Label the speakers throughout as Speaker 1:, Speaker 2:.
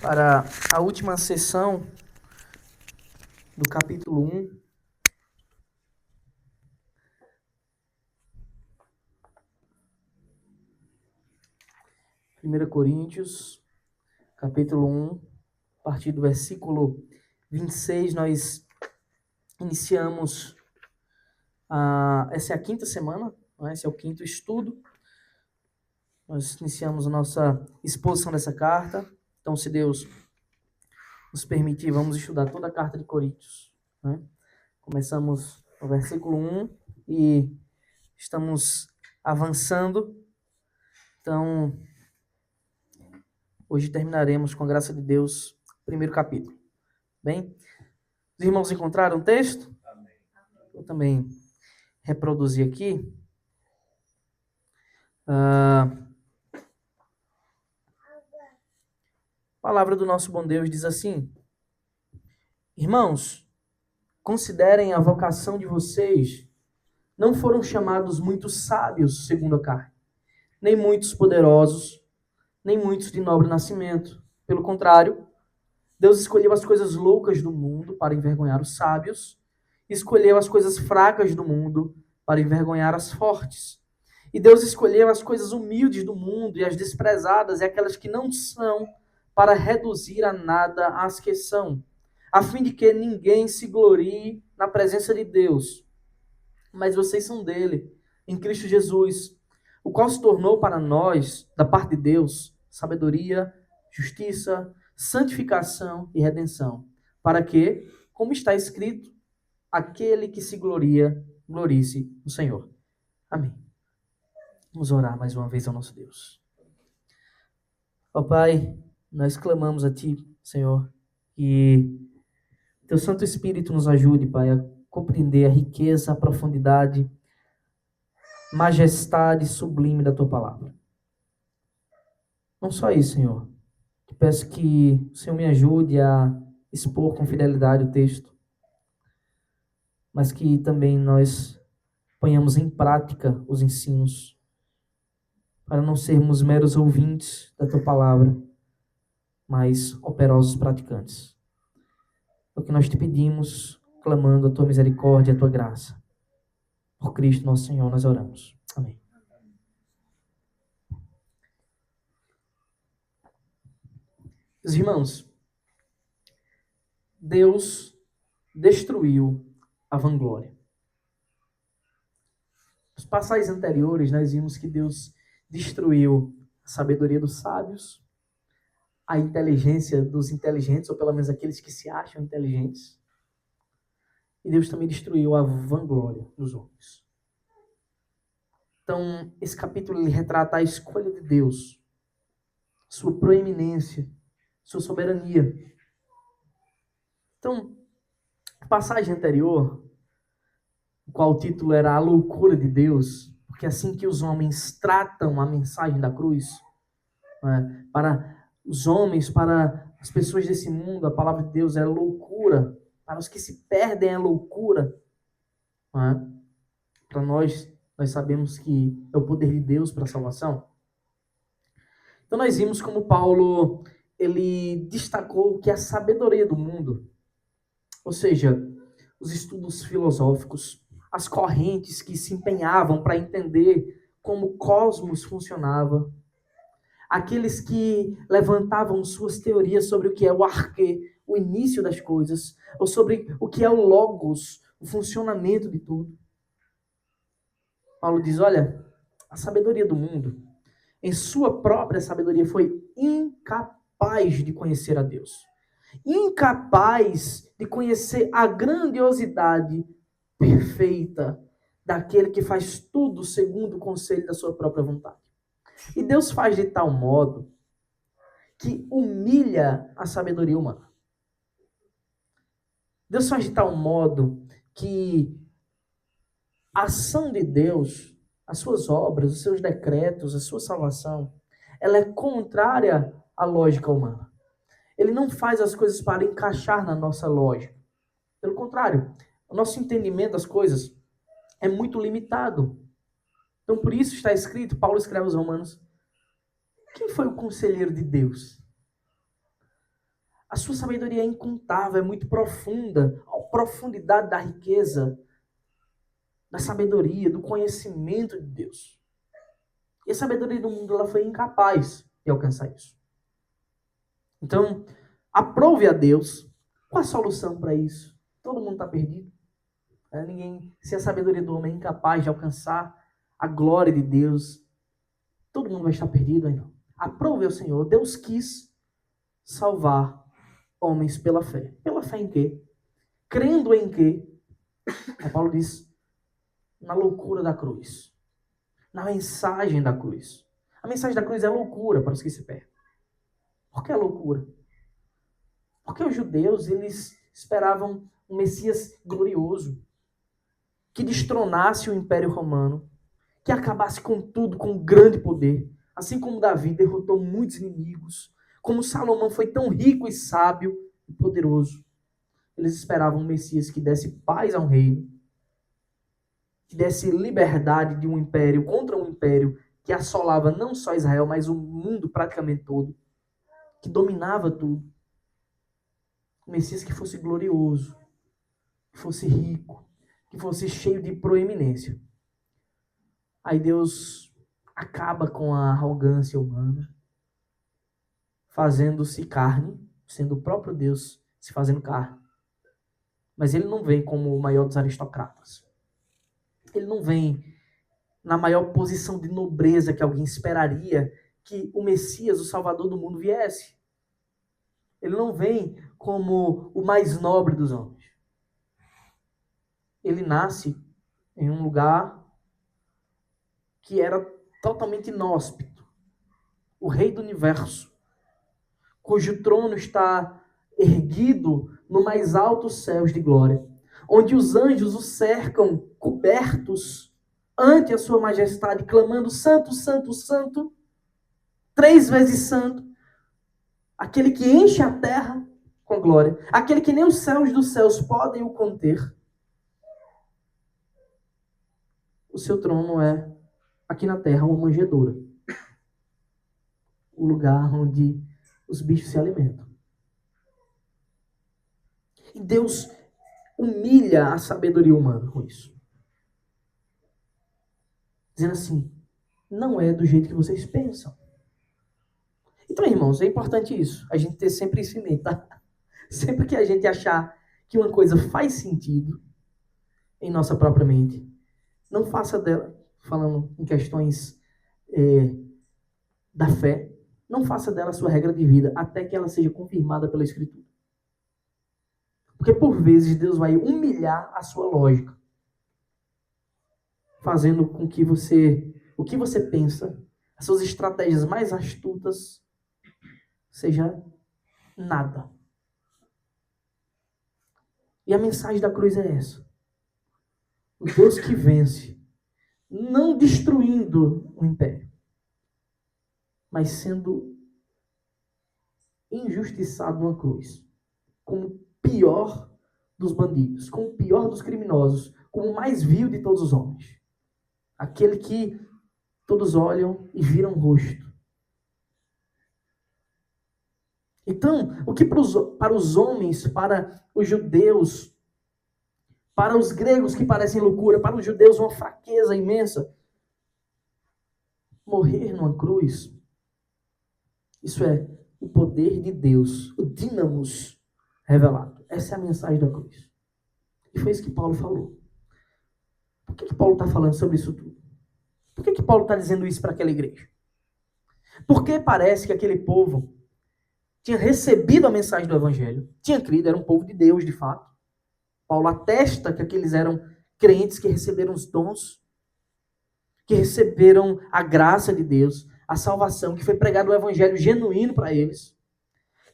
Speaker 1: para a última sessão do capítulo 1. Primeira Coríntios, capítulo 1, a partir do versículo 26, nós iniciamos, essa é a quinta semana, esse é o quinto estudo. Nós iniciamos a nossa exposição dessa carta. Então, se Deus nos permitir, vamos estudar toda a carta de Coríntios. Começamos no versículo 1 e estamos avançando. Então, hoje terminaremos, com a graça de Deus, o primeiro capítulo. Bem, os irmãos encontraram o texto? Amém. Eu também reproduzi aqui. A palavra do nosso bom Deus diz assim: Irmãos, considerem a vocação de vocês. Não foram chamados muitos sábios segundo a carne, nem muitos poderosos, nem muitos de nobre nascimento. Pelo contrário, Deus escolheu as coisas loucas do mundo para envergonhar os sábios, e escolheu as coisas fracas do mundo para envergonhar as fortes. E Deus escolheu as coisas humildes do mundo e as desprezadas e aquelas que não são, para reduzir a nada as que são, a fim de que ninguém se glorie na presença de Deus. Mas vocês são dele, em Cristo Jesus, o qual se tornou para nós, da parte de Deus, sabedoria, justiça, santificação e redenção, para que, como está escrito, aquele que se gloria, glorie-se no Senhor. Amém. Vamos orar mais uma vez ao nosso Deus. Ó Pai, nós clamamos a Ti, Senhor, que Teu Santo Espírito nos ajude, Pai, a compreender a riqueza, a profundidade, majestade sublime da Tua palavra. Não só isso, Senhor. Eu peço que o Senhor me ajude a expor com fidelidade o texto, mas que também nós ponhamos em prática os ensinos, para não sermos meros ouvintes da Tua palavra, mas operosos praticantes. É o que nós te pedimos, clamando a Tua misericórdia e a Tua graça. Por Cristo nosso Senhor, nós oramos. Amém. Meus irmãos, Deus destruiu a vanglória. Nos passagens anteriores, nós vimos que Deus destruiu a sabedoria dos sábios, a inteligência dos inteligentes, ou pelo menos aqueles que se acham inteligentes. E Deus também destruiu a vanglória dos homens. Então, esse capítulo ele retrata a escolha de Deus, sua proeminência, sua soberania. Então, a passagem anterior, o qual o título era A Loucura de Deus, porque assim que os homens tratam a mensagem da cruz, para os homens, para as pessoas desse mundo, a palavra de Deus é loucura. Para os que se perdem é loucura. Para nós sabemos que é o poder de Deus para a salvação. Então nós vimos como Paulo ele destacou que a sabedoria do mundo, ou seja, os estudos filosóficos, as correntes que se empenhavam para entender como o cosmos funcionava, aqueles que levantavam suas teorias sobre o que é o arquê, o início das coisas, ou sobre o que é o logos, o funcionamento de tudo. Paulo diz, olha, a sabedoria do mundo, em sua própria sabedoria, foi incapaz de conhecer a Deus. Incapaz de conhecer a grandiosidade perfeita daquele que faz tudo segundo o conselho da sua própria vontade. E Deus faz de tal modo que humilha a sabedoria humana. Deus faz de tal modo que a ação de Deus, as suas obras, os seus decretos, a sua salvação, ela é contrária à lógica humana. Ele não faz as coisas para encaixar na nossa lógica. Pelo contrário, o nosso entendimento das coisas é muito limitado. Então, por isso está escrito, Paulo escreve aos Romanos, quem foi o conselheiro de Deus? A sua sabedoria é incontável, é muito profunda. A profundidade da riqueza, da sabedoria, do conhecimento de Deus. E a sabedoria do mundo ela foi incapaz de alcançar isso. Então, aprove a Deus. Qual a solução para isso? Todo mundo está perdido. Se a sabedoria do homem é incapaz de alcançar a glória de Deus, todo mundo vai estar perdido aí não. Aprove ao Senhor. Deus quis salvar homens pela fé. Pela fé em quê? Crendo em quê? Paulo diz, na loucura da cruz. Na mensagem da cruz. A mensagem da cruz é loucura para os que se perdem. Por que é loucura? Porque os judeus, eles esperavam um Messias glorioso, que destronasse o Império Romano, que acabasse com tudo, com grande poder. Assim como Davi derrotou muitos inimigos, como Salomão foi tão rico e sábio e poderoso. Eles esperavam um Messias que desse paz ao reino, que desse liberdade de um império contra um império que assolava não só Israel, mas o mundo praticamente todo, que dominava tudo. Um Messias que fosse glorioso, que fosse rico, que fosse cheio de proeminência. Aí Deus acaba com a arrogância humana, fazendo-se carne, sendo o próprio Deus se fazendo carne. Mas ele não vem como o maior dos aristocratas. Ele não vem na maior posição de nobreza que alguém esperaria que o Messias, o Salvador do mundo, viesse. Ele não vem como o mais nobre dos homens. Ele nasce em um lugar que era totalmente inóspito. O rei do universo, cujo trono está erguido no mais altos céus de glória, onde os anjos o cercam cobertos ante a sua majestade, clamando santo, santo, santo, 3 vezes santo, aquele que enche a terra com glória, aquele que nem os céus dos céus podem o conter. O seu trono é, aqui na terra, uma manjedoura. O lugar onde os bichos se alimentam. E Deus humilha a sabedoria humana com isso. Dizendo assim, não é do jeito que vocês pensam. Então, irmãos, é importante isso. A gente ter sempre isso em mente, tá? Sempre que a gente achar que uma coisa faz sentido em nossa própria mente, não faça dela, falando em questões da fé, não faça dela a sua regra de vida até que ela seja confirmada pela Escritura. Porque por vezes Deus vai humilhar a sua lógica, fazendo com que o que você pensa, as suas estratégias mais astutas, seja nada. E a mensagem da cruz é essa. O Deus que vence, não destruindo o império, mas sendo injustiçado numa cruz, como o pior dos bandidos, como o pior dos criminosos, como o mais vil de todos os homens. Aquele que todos olham e viram o rosto. Então, o que para os homens, para os judeus, para os gregos que parecem loucura, para os judeus uma fraqueza imensa, morrer numa cruz, isso é o poder de Deus, o dínamos revelado. Essa é a mensagem da cruz. E foi isso que Paulo falou. Por que Paulo está falando sobre isso tudo? Por que Paulo está dizendo isso para aquela igreja? Porque parece que aquele povo tinha recebido a mensagem do Evangelho, tinha crido, era um povo de Deus de fato. Paulo atesta que aqueles eram crentes que receberam os dons, que receberam a graça de Deus, a salvação, que foi pregado o Evangelho genuíno para eles,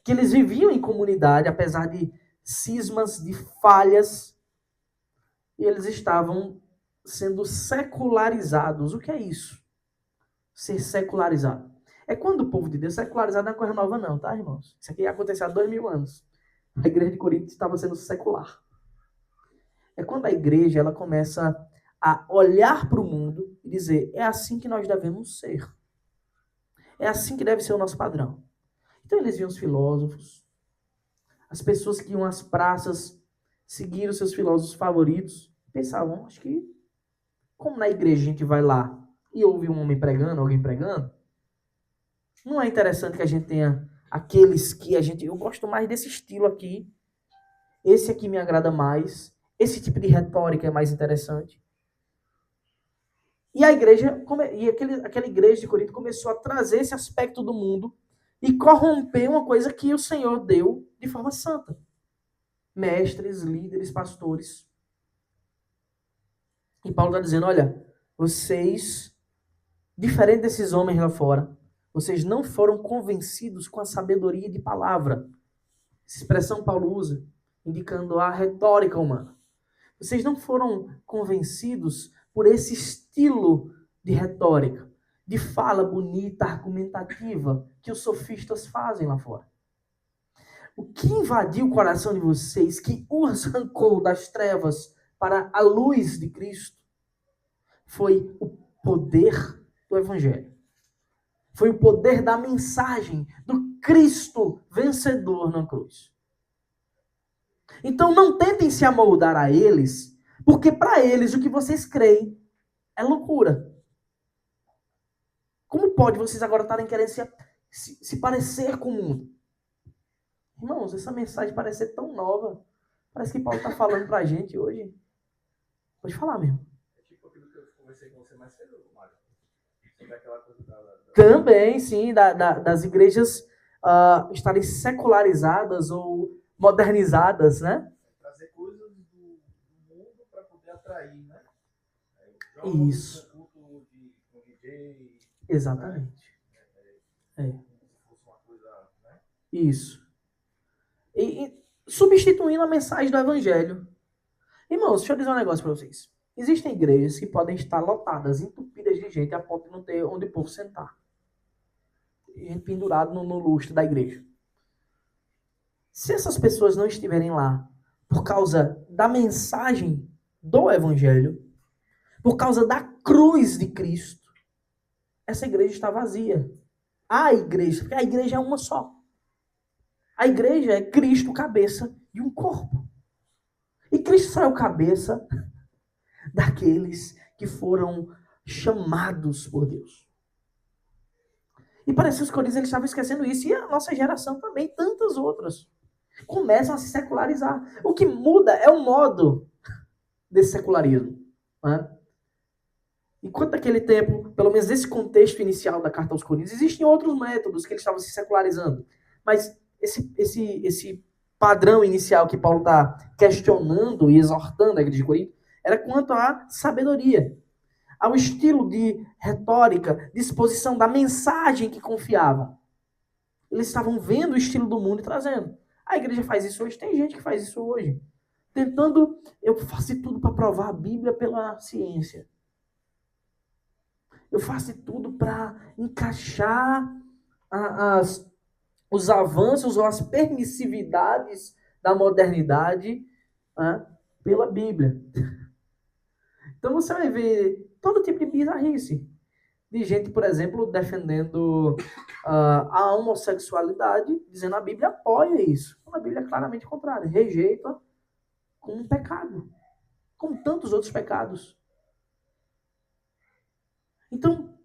Speaker 1: que eles viviam em comunidade, apesar de cismas, de falhas, e eles estavam sendo secularizados. O que é isso? Ser secularizado. É quando o povo de Deus secularizado não é coisa nova não, tá, irmãos? Isso aqui aconteceu há 2000 anos. A igreja de Corinto estava sendo secular. É quando a igreja ela começa a olhar para o mundo e dizer, é assim que nós devemos ser. É assim que deve ser o nosso padrão. Então eles viam os filósofos, As pessoas que iam às praças, seguiram seus filósofos favoritos, pensavam, acho que, como na igreja a gente vai lá e ouve um homem pregando, alguém pregando, não é interessante que a gente tenha aqueles que eu gosto mais desse estilo aqui, esse aqui me agrada mais, esse tipo de retórica é mais interessante. E a igreja, aquela igreja de Corinto começou a trazer esse aspecto do mundo e corromper uma coisa que o Senhor deu de forma santa. Mestres, líderes, pastores. E Paulo está dizendo, olha, vocês, diferente desses homens lá fora, vocês não foram convencidos com a sabedoria de palavra. Essa expressão Paulo usa, indicando a retórica humana. Vocês não foram convencidos por esse estilo de retórica, de fala bonita, argumentativa, que os sofistas fazem lá fora. O que invadiu o coração de vocês, que os arrancou das trevas para a luz de Cristo, foi o poder do Evangelho. Foi o poder da mensagem do Cristo vencedor na cruz. Então não tentem se amoldar a eles, porque para eles o que vocês creem é loucura. Como pode vocês agora estarem querendo se parecer com o mundo? Irmãos, essa mensagem parece ser tão nova. Parece que Paulo está falando para a gente hoje. Pode falar mesmo.
Speaker 2: É tipo aquilo que eu conversei com você mais cedo, Mário. Sobre aquela coisa
Speaker 1: Também, sim, das igrejas estarem secularizadas ou modernizadas, né?
Speaker 2: Trazer coisas do mundo para poder atrair, né?
Speaker 1: Isso.
Speaker 2: Culto de DJ.
Speaker 1: Exatamente.
Speaker 2: Né? Se fosse uma coisa, né?
Speaker 1: Isso. E substituindo a mensagem do Evangelho. Irmãos, deixa eu dizer um negócio para vocês. Existem igrejas que podem estar lotadas, entupidas de gente, a ponto de não ter onde o povo sentar. Gente pendurado no lustre da igreja. Se essas pessoas não estiverem lá por causa da mensagem do Evangelho, por causa da cruz de Cristo, essa igreja está vazia. A igreja, porque a igreja é uma só. A igreja é Cristo, cabeça de um corpo. E Cristo só é o cabeça daqueles que foram chamados por Deus. E parece que os coríntios eles estavam esquecendo isso. E a nossa geração também, tantas outras. Começam a se secularizar. O que muda é o modo desse secularismo. Né? Enquanto naquele tempo, pelo menos nesse contexto inicial da carta aos Coríntios, existem outros métodos que eles estavam se secularizando. Mas esse padrão inicial que Paulo está questionando e exortando a igreja de Corinto era quanto à sabedoria, ao estilo de retórica, disposição da mensagem que confiavam. Eles estavam vendo o estilo do mundo e trazendo. A igreja faz isso hoje, tem gente que faz isso hoje. Tentando, eu faço de tudo para provar a Bíblia pela ciência. Eu faço de tudo para encaixar os avanços ou as permissividades da modernidade pela Bíblia. Então você vai ver todo tipo de bizarrice. De gente, por exemplo, defendendo a homossexualidade, dizendo que a Bíblia apoia isso. Quando a Bíblia é claramente contrária, rejeita como um pecado, como tantos outros pecados. Então,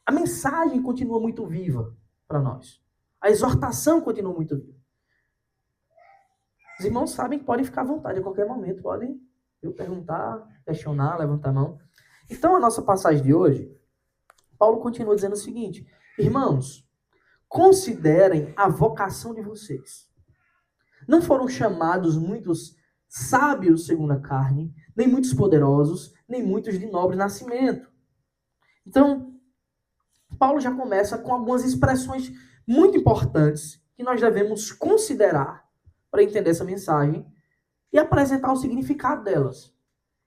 Speaker 1: a mensagem continua muito viva para nós. A exortação continua muito viva. Os irmãos sabem que podem ficar à vontade a qualquer momento, podem perguntar, questionar, levantar a mão. Então, a nossa passagem de hoje, Paulo continua dizendo o seguinte: irmãos, considerem a vocação de vocês. Não foram chamados muitos sábios segundo a carne, nem muitos poderosos, nem muitos de nobre nascimento. Então, Paulo já começa com algumas expressões muito importantes que nós devemos considerar para entender essa mensagem e apresentar o significado delas.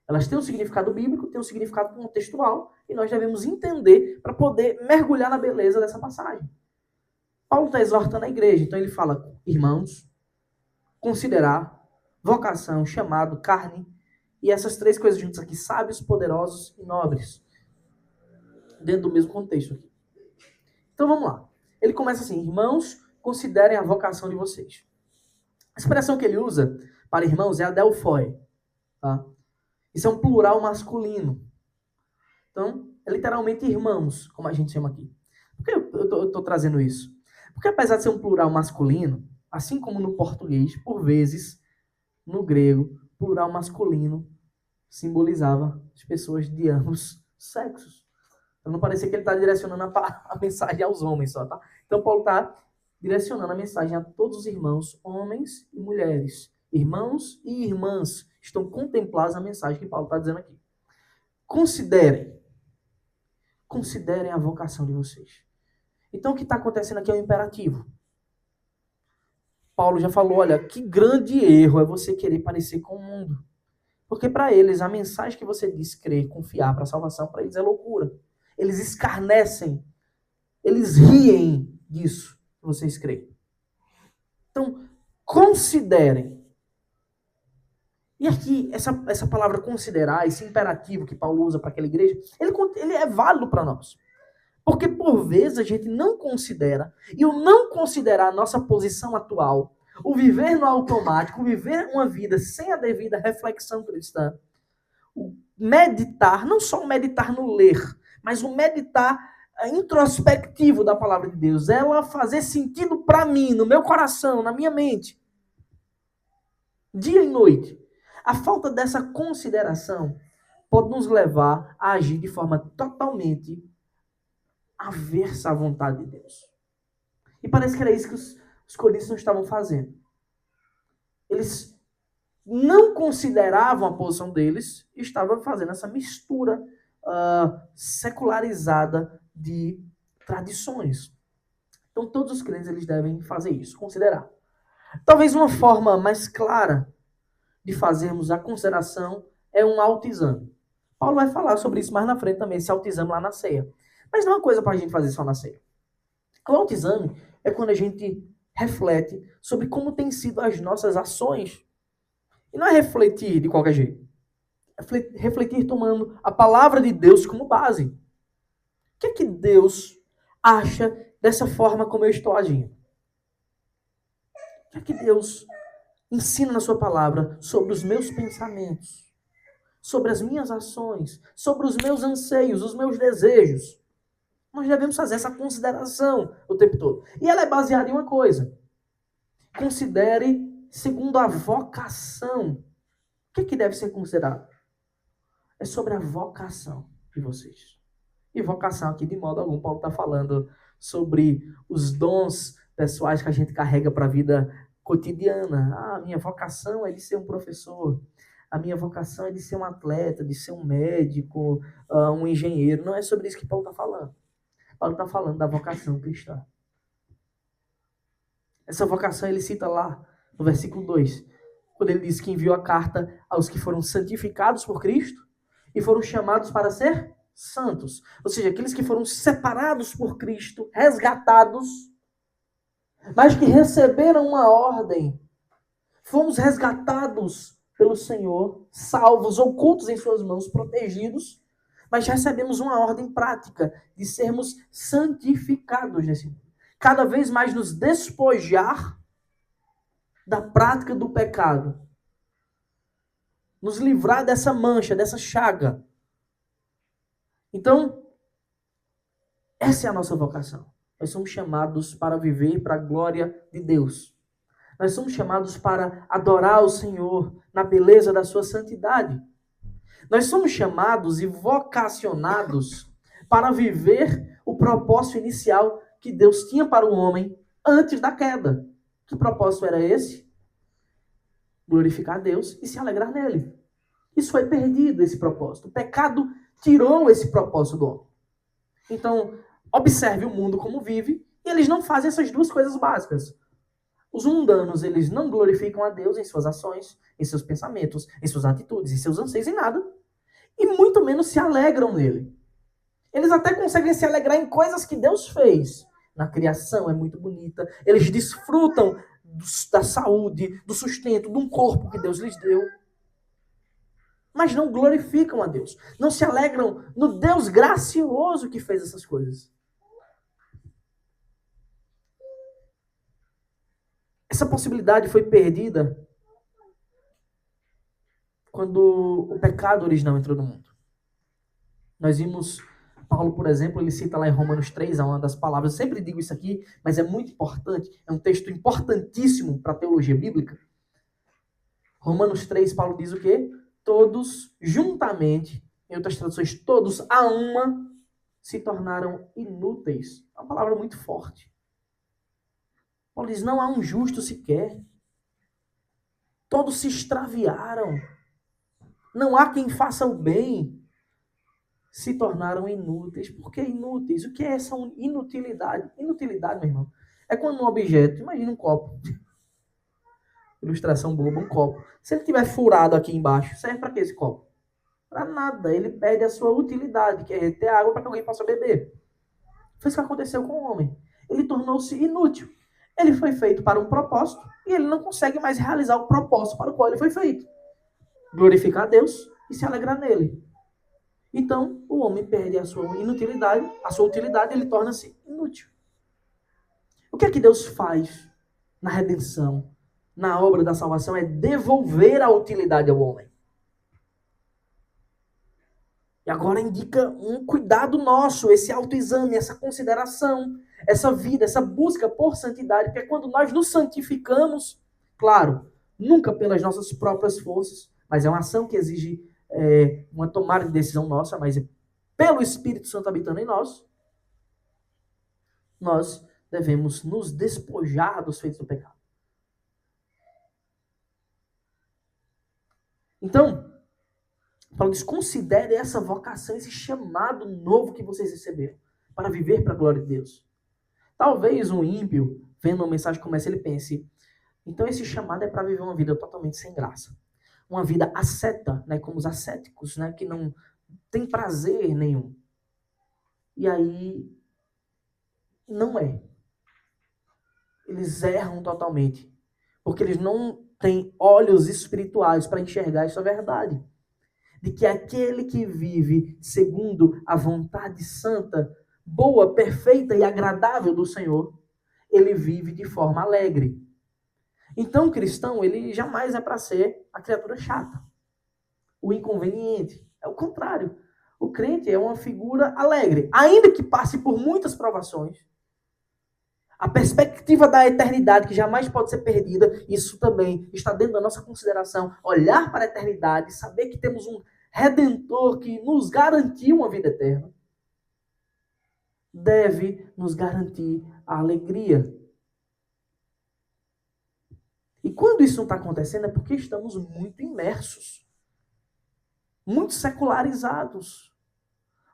Speaker 1: Elas têm um significado bíblico, têm um significado contextual e nós devemos entender para poder mergulhar na beleza dessa passagem. Paulo está exortando a igreja, então ele fala, irmãos, considerar, vocação, chamado, carne e essas três coisas juntas aqui, sábios, poderosos e nobres, dentro do mesmo contexto aqui. Então vamos lá. Ele começa assim, irmãos, considerem a vocação de vocês. A expressão que ele usa para irmãos é adelphoi. Tá? Isso é um plural masculino. Então, é literalmente irmãos, como a gente chama aqui. Por que eu estou trazendo isso? Porque apesar de ser um plural masculino, assim como no português, por vezes, no grego, plural masculino simbolizava as pessoas de ambos sexos. Então não parecia que ele está direcionando a mensagem aos homens só, tá? Então Paulo está direcionando a mensagem a todos os irmãos, homens e mulheres. Irmãos e irmãs estão contemplados na mensagem que Paulo está dizendo aqui. Considerem a vocação de vocês. Então o que está acontecendo aqui é um imperativo. Paulo já falou, olha, que grande erro é você querer parecer com o mundo. Porque para eles, a mensagem que você diz crer, confiar para a salvação, para eles é loucura. Eles escarnecem, eles riem disso que vocês creem. Então, considerem. E aqui, essa palavra considerar, esse imperativo que Paulo usa para aquela igreja, ele é válido para nós. Porque, por vezes, a gente não considera, e o não considerar a nossa posição atual, o viver no automático, o viver uma vida sem a devida reflexão cristã, o meditar, não só o meditar no ler, mas o meditar introspectivo da palavra de Deus, ela fazer sentido para mim, no meu coração, na minha mente, dia e noite. A falta dessa consideração pode nos levar a agir de forma totalmente aversa à vontade de Deus. E parece que era isso que os coríntios não estavam fazendo. Eles não consideravam a posição deles e estavam fazendo essa mistura secularizada de tradições. Então todos os crentes eles devem fazer isso, considerar. Talvez uma forma mais clara de fazermos a consideração é um autoexame. Paulo vai falar sobre isso mais na frente também, esse autoexame lá na ceia. Mas não é uma coisa para a gente fazer só na ceia. O autoexame é quando a gente reflete sobre como têm sido as nossas ações. E não é refletir de qualquer jeito. É refletir tomando a palavra de Deus como base. O que é que Deus acha dessa forma como eu estou agindo? O que é que Deus ensina na sua palavra sobre os meus pensamentos, sobre as minhas ações, sobre os meus anseios, os meus desejos? Nós devemos fazer essa consideração o tempo todo. E ela é baseada em uma coisa. Considere segundo a vocação. O que deve ser considerado? É sobre a vocação de vocês. E vocação aqui, de modo algum, Paulo está falando sobre os dons pessoais que a gente carrega para a vida cotidiana. A minha vocação é de ser um professor. A minha vocação é de ser um atleta, de ser um médico, um engenheiro. Não é sobre isso que Paulo está falando. Paulo está falando da vocação cristã. Essa vocação ele cita lá no versículo 2, quando ele diz que enviou a carta aos que foram santificados por Cristo e foram chamados para ser santos. Ou seja, aqueles que foram separados por Cristo, resgatados, mas que receberam uma ordem. Fomos resgatados pelo Senhor, salvos, ocultos em suas mãos, protegidos, mas recebemos uma ordem prática de sermos santificados nesse mundo. Cada vez mais nos despojar da prática do pecado. Nos livrar dessa mancha, dessa chaga. Então, essa é a nossa vocação. Nós somos chamados para viver para a glória de Deus. Nós somos chamados para adorar o Senhor na beleza da sua santidade. Nós somos chamados e vocacionados para viver o propósito inicial que Deus tinha para o homem antes da queda. Que propósito era esse? Glorificar a Deus e se alegrar nele. Isso foi perdido, esse propósito. O pecado tirou esse propósito do homem. Então, observe o mundo como vive e eles não fazem essas duas coisas básicas. Os mundanos, eles não glorificam a Deus em suas ações, em seus pensamentos, em suas atitudes, em seus anseios, em nada. E muito menos se alegram nele. Eles até conseguem se alegrar em coisas que Deus fez. Na criação é muito bonita. Eles desfrutam da saúde, do sustento, de um corpo que Deus lhes deu. Mas não glorificam a Deus. Não se alegram no Deus gracioso que fez essas coisas. Essa possibilidade foi perdida quando o pecado original entrou no mundo. Nós vimos Paulo, por exemplo, ele cita lá em Romanos 3, uma das palavras, eu sempre digo isso aqui, mas é muito importante, é um texto importantíssimo para a teologia bíblica. Romanos 3, Paulo diz o quê? Todos juntamente, em outras traduções, todos a uma, se tornaram inúteis. É uma palavra muito forte. Paulo diz, não há um justo sequer. Todos se extraviaram. Não há quem faça o bem. Se tornaram inúteis. Por que inúteis? O que é essa inutilidade? Inutilidade, meu irmão, é quando um objeto, imagina um copo, ilustração boba, um copo. Se ele tiver furado aqui embaixo, serve para que esse copo? Para nada. Ele perde a sua utilidade, que é reter água para que alguém possa beber. Foi isso que aconteceu com o homem. Ele tornou-se inútil. Ele foi feito para um propósito e ele não consegue mais realizar o propósito para o qual ele foi feito. Glorificar a Deus e se alegrar nele. Então, o homem perde a sua inutilidade, a sua utilidade, e ele torna-se inútil. O que é que Deus faz na redenção, na obra da salvação? É devolver a utilidade ao homem. E agora indica um cuidado nosso, esse autoexame, essa consideração, essa vida, essa busca por santidade, porque quando nós nos santificamos, claro, nunca pelas nossas próprias forças, mas é uma ação que exige uma tomada de decisão nossa, mas pelo Espírito Santo habitando em nós, nós devemos nos despojar dos feitos do pecado. Então, Paulo diz, considere essa vocação, esse chamado novo que vocês receberam, para viver para a glória de Deus. Talvez um ímpio, vendo uma mensagem como essa, ele pense, então esse chamado é para viver uma vida totalmente sem graça. Uma vida asceta, né, como os ascéticos, né, que não tem prazer nenhum. E aí, não é. Eles erram totalmente. Porque eles não têm olhos espirituais para enxergar essa verdade. De que aquele que vive segundo a vontade santa, boa, perfeita e agradável do Senhor, ele vive de forma alegre. Então, o cristão, ele jamais é para ser a criatura chata, o inconveniente. É o contrário. O crente é uma figura alegre, ainda que passe por muitas provações. A perspectiva da eternidade, que jamais pode ser perdida, isso também está dentro da nossa consideração. Olhar para a eternidade, saber que temos um Redentor que nos garantiu uma vida eterna, deve nos garantir a alegria. E quando isso não está acontecendo é porque estamos muito imersos, muito secularizados,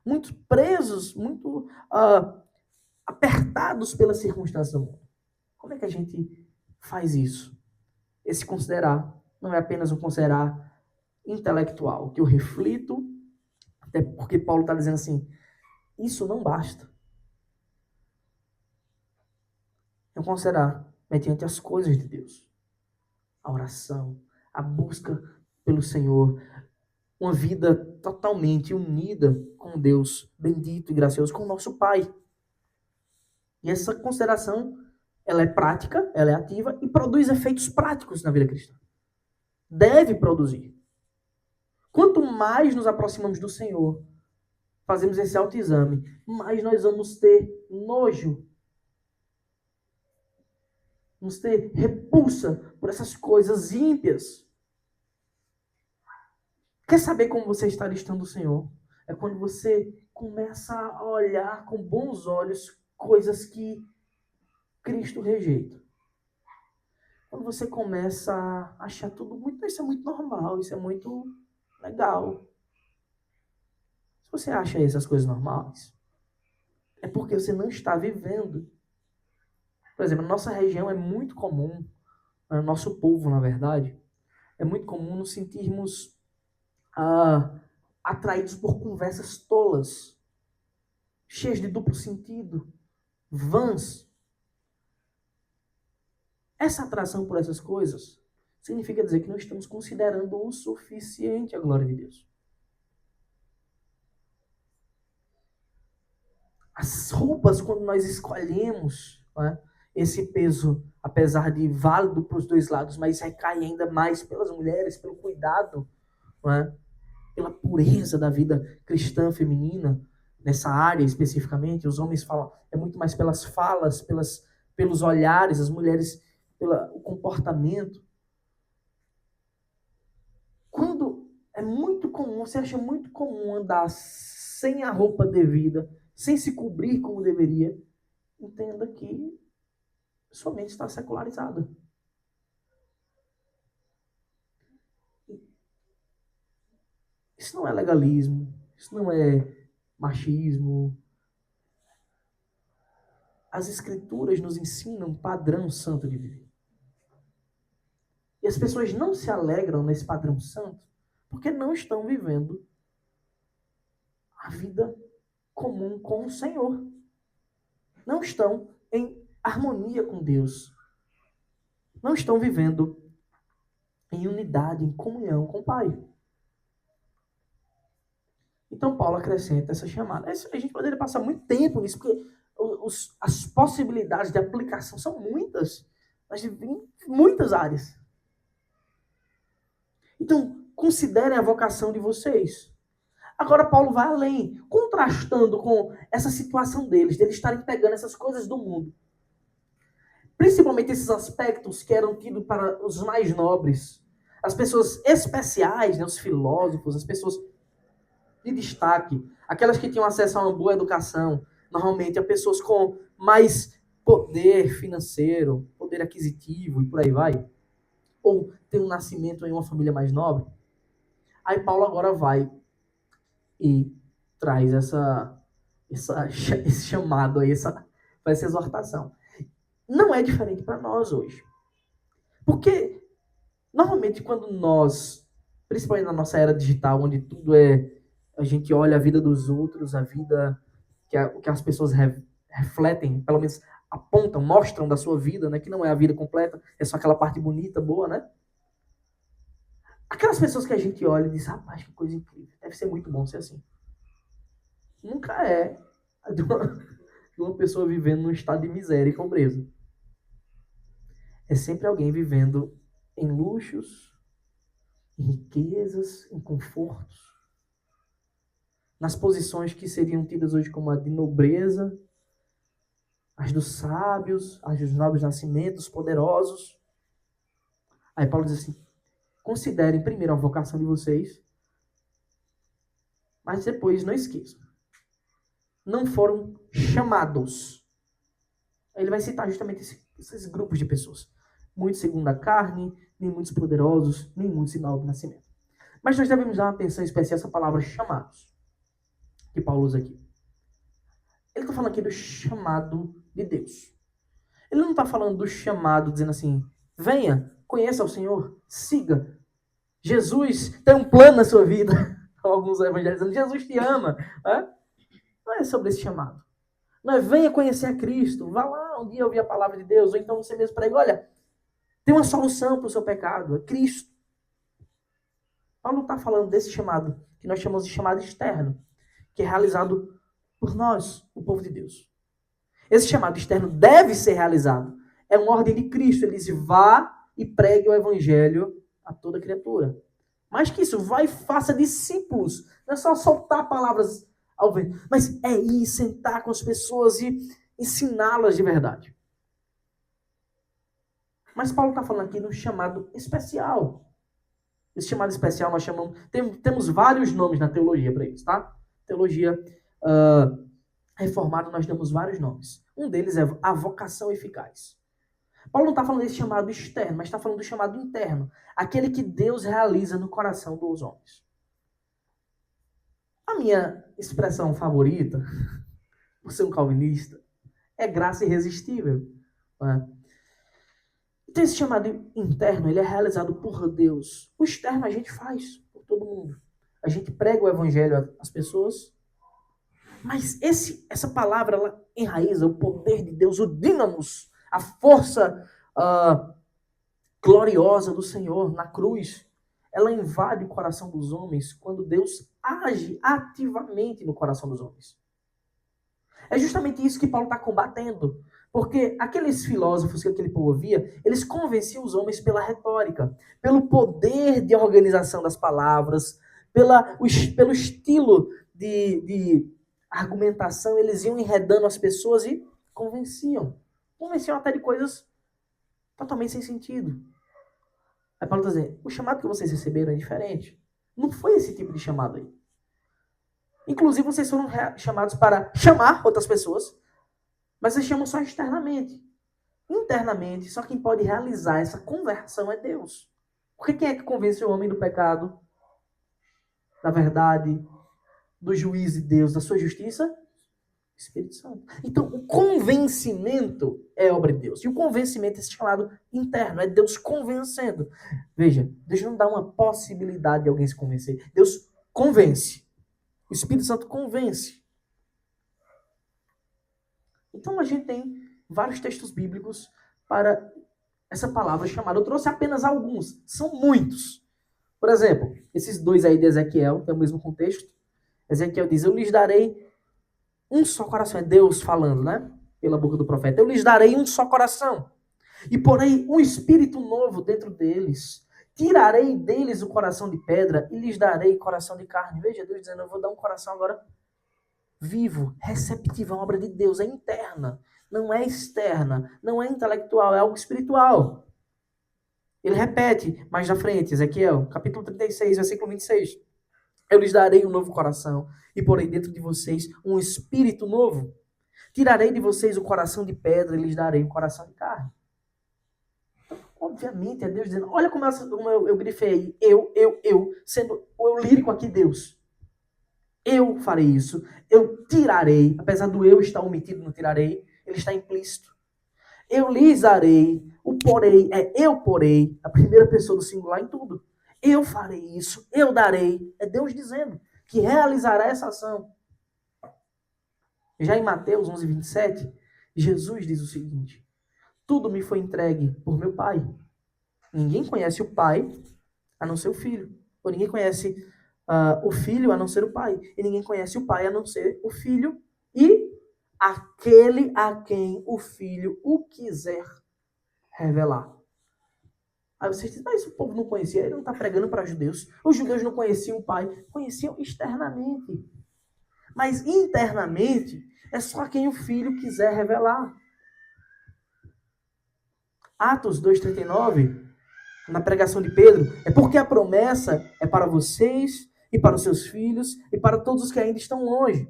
Speaker 1: muito presos, muito apertados pelas circunstâncias do mundo. Como é que a gente faz isso? Esse considerar não é apenas um considerar intelectual, que eu reflito, até porque Paulo está dizendo assim, isso não basta. É um considerar mediante as coisas de Deus. A oração, a busca pelo Senhor, uma vida totalmente unida com Deus, bendito e gracioso, com o nosso Pai. E essa consideração, ela é prática, ela é ativa e produz efeitos práticos na vida cristã. Deve produzir. Quanto mais nos aproximamos do Senhor, fazemos esse autoexame, mais nós vamos ter nojo, vamos ter repulsa por essas coisas ímpias. Quer saber como você está distante do Senhor? É quando você começa a olhar com bons olhos coisas que Cristo rejeita. Quando você começa a achar tudo muito, isso é muito normal, isso é muito legal. Se você acha essas coisas normais, é porque você não está vivendo. Por exemplo, na nossa região é muito comum, no nosso povo, na verdade, é muito comum nos sentirmos atraídos por conversas tolas, cheias de duplo sentido, vãs. Essa atração por essas coisas significa dizer que não estamos considerando o suficiente a glória de Deus. As roupas, quando nós escolhemos, né, esse peso apesar de válido para os dois lados, mas recai ainda mais pelas mulheres, pelo cuidado, não é? Pela pureza da vida cristã feminina, nessa área especificamente. Os homens falam, é muito mais pelas falas, pelos olhares, as mulheres pelo comportamento. Quando é muito comum, você acha muito comum andar sem a roupa devida, sem se cobrir como deveria, entenda que sua mente está secularizada. Isso não é legalismo, isso não é machismo. As escrituras nos ensinam um padrão santo de viver. E as pessoas não se alegram nesse padrão santo porque não estão vivendo a vida comum com o Senhor. Não estão em harmonia com Deus. Não estão vivendo em unidade, em comunhão com o Pai. Então Paulo acrescenta essa chamada. A gente poderia passar muito tempo nisso, porque as possibilidades de aplicação são muitas. Em muitas áreas. Então, considerem a vocação de vocês. Agora Paulo vai além, contrastando com essa situação deles estarem pegando essas coisas do mundo. Principalmente esses aspectos que eram tidos para os mais nobres. As pessoas especiais, né, os filósofos, as pessoas de destaque, aquelas que tinham acesso a uma boa educação, normalmente a pessoas com mais poder financeiro, poder aquisitivo e por aí vai, ou tem um nascimento em uma família mais nobre. Aí Paulo agora vai e traz esse chamado aí, essa exortação. Não é diferente para nós hoje. Porque, normalmente, quando nós, principalmente na nossa era digital, onde tudo a gente olha a vida dos outros, a vida que as pessoas refletem, pelo menos apontam, mostram da sua vida, né? Que não é a vida completa, é só aquela parte bonita, boa, né? Aquelas pessoas que a gente olha e diz, rapaz, que coisa incrível, deve ser muito bom ser assim. Nunca é de uma pessoa vivendo num estado de miséria e pobreza. É sempre alguém vivendo em luxos, em riquezas, em confortos, nas posições que seriam tidas hoje como a de nobreza, as dos sábios, as dos nobres nascimentos, poderosos. Aí Paulo diz assim, considerem primeiro a vocação de vocês, mas depois não esqueçam. Não foram chamados. Ele vai citar justamente esses grupos de pessoas. Muitos segundo a carne, nem muitos poderosos, nem muitos de nobre nascimento. Mas nós devemos dar uma atenção especial a essa palavra chamados, que Paulo usa aqui. Ele está falando aqui do chamado de Deus. Ele não está falando do chamado dizendo assim, venha, conheça o Senhor, siga. Jesus tem um plano na sua vida. Alguns evangelhos dizendo, Jesus te ama. Não é sobre esse chamado. Não é venha conhecer a Cristo, vá lá um dia ouvir a palavra de Deus, ou então você mesmo prega, olha, tem uma solução para o seu pecado, é Cristo. Paulo não está falando desse chamado, que nós chamamos de chamado externo, que é realizado por nós, o povo de Deus. Esse chamado externo deve ser realizado. É uma ordem de Cristo. Ele diz, vá e pregue o evangelho a toda criatura. Mais que isso, vá e faça discípulos. Não é só soltar palavras ao vento, mas é ir sentar com as pessoas e ensiná-las de verdade. Mas Paulo está falando aqui de um chamado especial. Esse chamado especial nós chamamos... Temos vários nomes na teologia para isso, tá? Teologia reformada, nós damos vários nomes. Um deles é a vocação eficaz. Paulo não está falando desse chamado externo, mas está falando do chamado interno. Aquele que Deus realiza no coração dos homens. A minha expressão favorita, por ser um calvinista, é graça irresistível. Né? Então esse chamado interno, ele é realizado por Deus. O externo a gente faz por todo mundo. A gente prega o evangelho às pessoas. Mas essa palavra, ela enraiza o poder de Deus, o dínamos, a força gloriosa do Senhor na cruz. Ela invade o coração dos homens quando Deus age ativamente no coração dos homens. É justamente isso que Paulo está combatendo. Porque aqueles filósofos que aquele povo via, eles convenciam os homens pela retórica, pelo poder de organização das palavras, pelo estilo de argumentação, eles iam enredando as pessoas e convenciam. Convenciam até de coisas totalmente sem sentido. Aí Paulo está dizendo, o chamado que vocês receberam é diferente. Não foi esse tipo de chamado aí. Inclusive, vocês foram chamados para chamar outras pessoas, mas vocês chamam só externamente. Internamente, só quem pode realizar essa conversão é Deus. Porque quem é que convence o homem do pecado, da verdade, do juízo de Deus, da sua justiça? Espírito Santo. Então, o convencimento é obra de Deus. E o convencimento é chamado interno, é Deus convencendo. Veja, Deus não dá uma possibilidade de alguém se convencer. Deus convence. O Espírito Santo convence. Então, a gente tem vários textos bíblicos para essa palavra chamada. Eu trouxe apenas alguns. São muitos. Por exemplo, esses dois aí de Ezequiel, tem o mesmo contexto. Ezequiel diz, eu lhes darei um só coração. É Deus falando, né? Pela boca do profeta. Eu lhes darei um só coração. E porém um espírito novo dentro deles. Tirarei deles o coração de pedra e lhes darei coração de carne. Veja, Deus dizendo, eu vou dar um coração agora vivo, receptivo. É uma obra de Deus, é interna. Não é externa, não é intelectual, é algo espiritual. Ele repete mais na frente, Ezequiel, capítulo 36, versículo 26. Eu lhes darei um novo coração e porei dentro de vocês um espírito novo. Tirarei de vocês o coração de pedra e lhes darei um coração de carne. Obviamente é Deus dizendo, olha como eu grifei, sendo o eu lírico aqui, Deus. Eu farei isso, eu tirarei, apesar do eu estar omitido no tirarei, ele está implícito. Eu lhes darei, o porei, eu porei, a primeira pessoa do singular em tudo. Eu farei isso, eu darei. É Deus dizendo que realizará essa ação. Já em Mateus 11, 27, Jesus diz o seguinte, tudo me foi entregue por meu Pai. Ninguém conhece o Pai a não ser o Filho. Ou ninguém conhece o Filho a não ser o Pai. E ninguém conhece o Pai a não ser o Filho e aquele a quem o Filho o quiser revelar. Aí vocês dizem, mas o povo não conhecia, ele não está pregando para judeus. Os judeus não conheciam o Pai, conheciam externamente. Mas internamente, é só quem o Filho quiser revelar. Atos 2,39, na pregação de Pedro, é porque a promessa é para vocês e para os seus filhos e para todos os que ainda estão longe.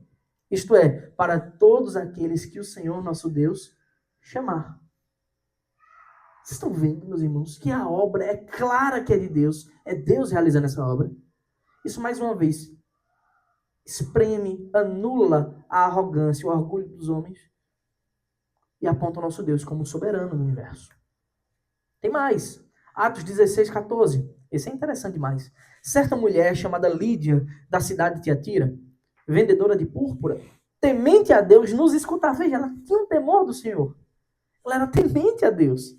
Speaker 1: Isto é, para todos aqueles que o Senhor nosso Deus chamar. Vocês estão vendo, meus irmãos, que a obra é clara que é de Deus. É Deus realizando essa obra. Isso, mais uma vez, espreme, anula a arrogância, o orgulho dos homens e aponta o nosso Deus como soberano no universo. Tem mais. Atos 16, 14. Esse é interessante demais. Certa mulher chamada Lídia, da cidade de Tiatira, vendedora de púrpura, temente a Deus, nos escutava. Veja, ela tinha um temor do Senhor. Ela era temente a Deus.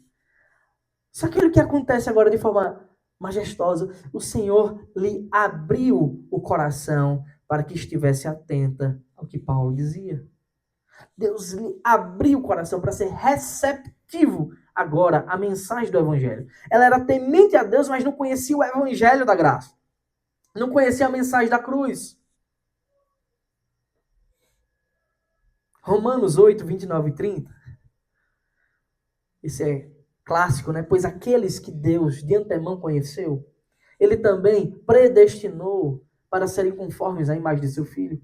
Speaker 1: Só que o que acontece agora de forma majestosa, o Senhor lhe abriu o coração para que estivesse atenta ao que Paulo dizia. Deus lhe abriu o coração para ser receptivo agora à mensagem do Evangelho. Ela era temente a Deus, mas não conhecia o Evangelho da graça. Não conhecia a mensagem da cruz. Romanos 8, 29 e 30. Esse é clássico, né? Pois aqueles que Deus de antemão conheceu, ele também predestinou para serem conformes à imagem de seu Filho,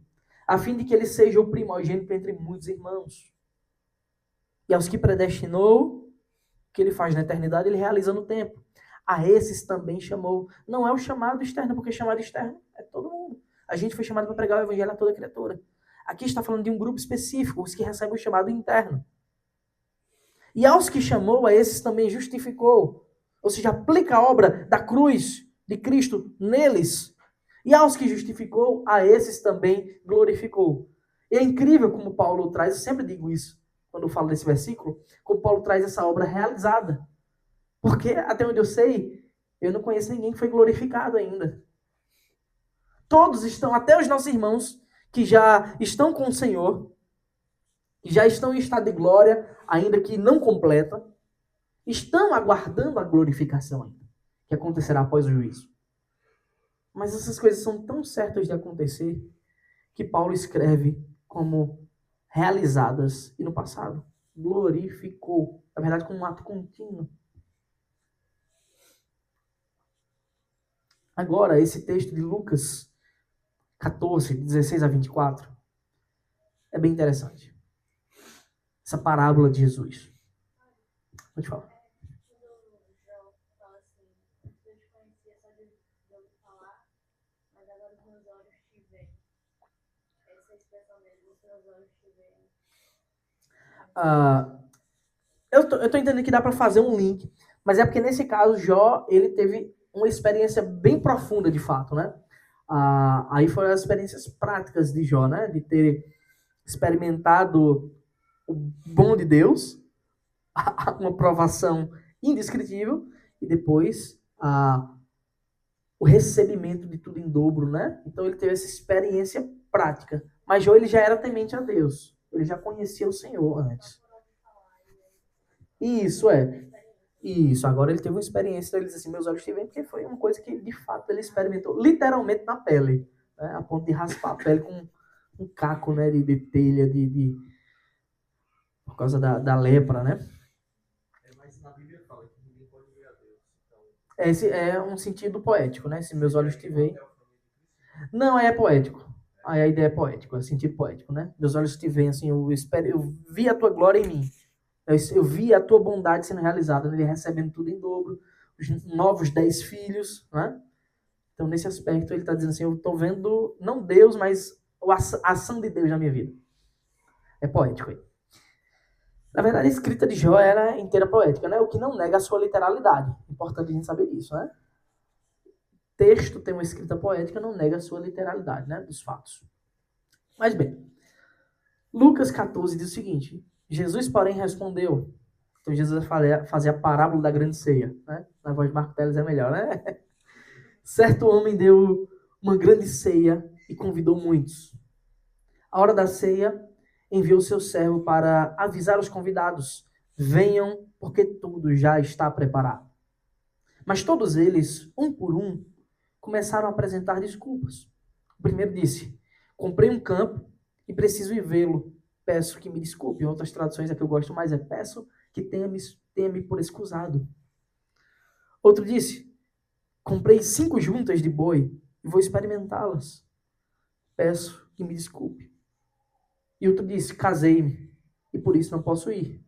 Speaker 1: a fim de que ele seja o primogênito entre muitos irmãos. E aos que predestinou, o que ele faz na eternidade, ele realiza no tempo. A esses também chamou. Não é o chamado externo, porque chamado externo é todo mundo. A gente foi chamado para pregar o evangelho a toda criatura. Aqui está falando de um grupo específico, os que recebem o chamado interno. E aos que chamou, a esses também justificou. Ou seja, aplica a obra da cruz de Cristo neles. E aos que justificou, a esses também glorificou. E é incrível como Paulo traz, eu sempre digo isso, quando eu falo desse versículo, como Paulo traz essa obra realizada. Porque, até onde eu sei, eu não conheço ninguém que foi glorificado ainda. Todos estão, até os nossos irmãos, que já estão com o Senhor, que já estão em estado de glória, ainda que não completa, estão aguardando a glorificação ainda, que acontecerá após o juízo. Mas essas coisas são tão certas de acontecer que Paulo escreve como realizadas e no passado glorificou, na verdade, como um ato contínuo. Agora, esse texto de Lucas 14, 16 a 24, é bem interessante. Essa parábola de Jesus. Pode falar. Eu tô entendendo que dá para fazer um link, mas é porque nesse caso Jó, ele teve uma experiência bem profunda de fato, né? Aí foram as experiências práticas de Jó, né? De ter experimentado o bom de Deus, uma provação indescritível, e depois o recebimento de tudo em dobro, né? Então ele teve essa experiência prática. Mas Jó, ele já era temente a Deus. Ele já conhecia o Senhor antes. Isso é. Isso, agora ele teve uma experiência, então ele disse assim, meus olhos te veem, porque foi uma coisa que de fato ele experimentou, literalmente na pele, né? A ponto de raspar a pele com um caco, né, de telha, por causa da lepra, né?
Speaker 2: Mas na Bíblia fala que ninguém pode ver a Deus. Então,
Speaker 1: Esse é um sentido poético, né? Se meus olhos te veem. Não, é poético. Aí a ideia é poética, é sentido poético, né? Meus olhos te veem, assim, eu vi a tua glória em mim. Eu vi a tua bondade sendo realizada, ele recebendo tudo em dobro, os novos 10 filhos, né? Então, nesse aspecto, ele está dizendo assim, eu estou vendo, não Deus, mas a ação de Deus na minha vida. É poético aí. Na verdade, a escrita de Jó era inteira poética, né? O que não nega a sua literalidade. Importante a gente saber disso, né? Texto tem uma escrita poética, não nega a sua literalidade, né? Dos fatos. Mas bem, Lucas 14 diz o seguinte, Jesus, porém, respondeu. Então, Jesus fazia a parábola da grande ceia, né? Na voz de Marco Teles é melhor, né? Certo homem deu uma grande ceia e convidou muitos. A hora da ceia, enviou seu servo para avisar os convidados: venham, porque tudo já está preparado. Mas todos eles, um por um, começaram a apresentar desculpas. O primeiro disse: comprei um campo e preciso ir vê-lo. Peço que me desculpe. Em outras traduções, a que eu gosto mais é: peço que tenha-me por excusado. Outro disse: comprei 5 juntas de boi e vou experimentá-las. Peço que me desculpe. E outro disse: casei-me e por isso não posso ir.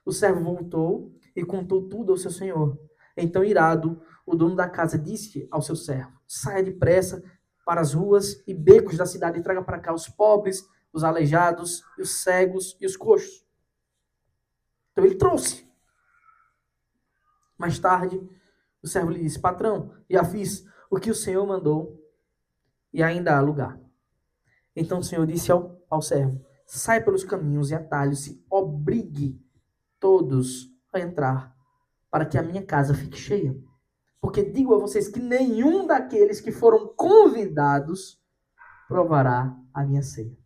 Speaker 1: O servo voltou e contou tudo ao seu senhor. Então, irado, o dono da casa disse ao seu servo: saia depressa para as ruas e becos da cidade e traga para cá os pobres, os aleijados, os cegos e os coxos. Então ele trouxe. Mais tarde, o servo lhe disse: patrão, já fiz o que o senhor mandou e ainda há lugar. Então o senhor disse ao servo: sai pelos caminhos e atalhos e obrigue todos a entrar, para que a minha casa fique cheia. Porque digo a vocês que nenhum daqueles que foram convidados provará a minha ceia.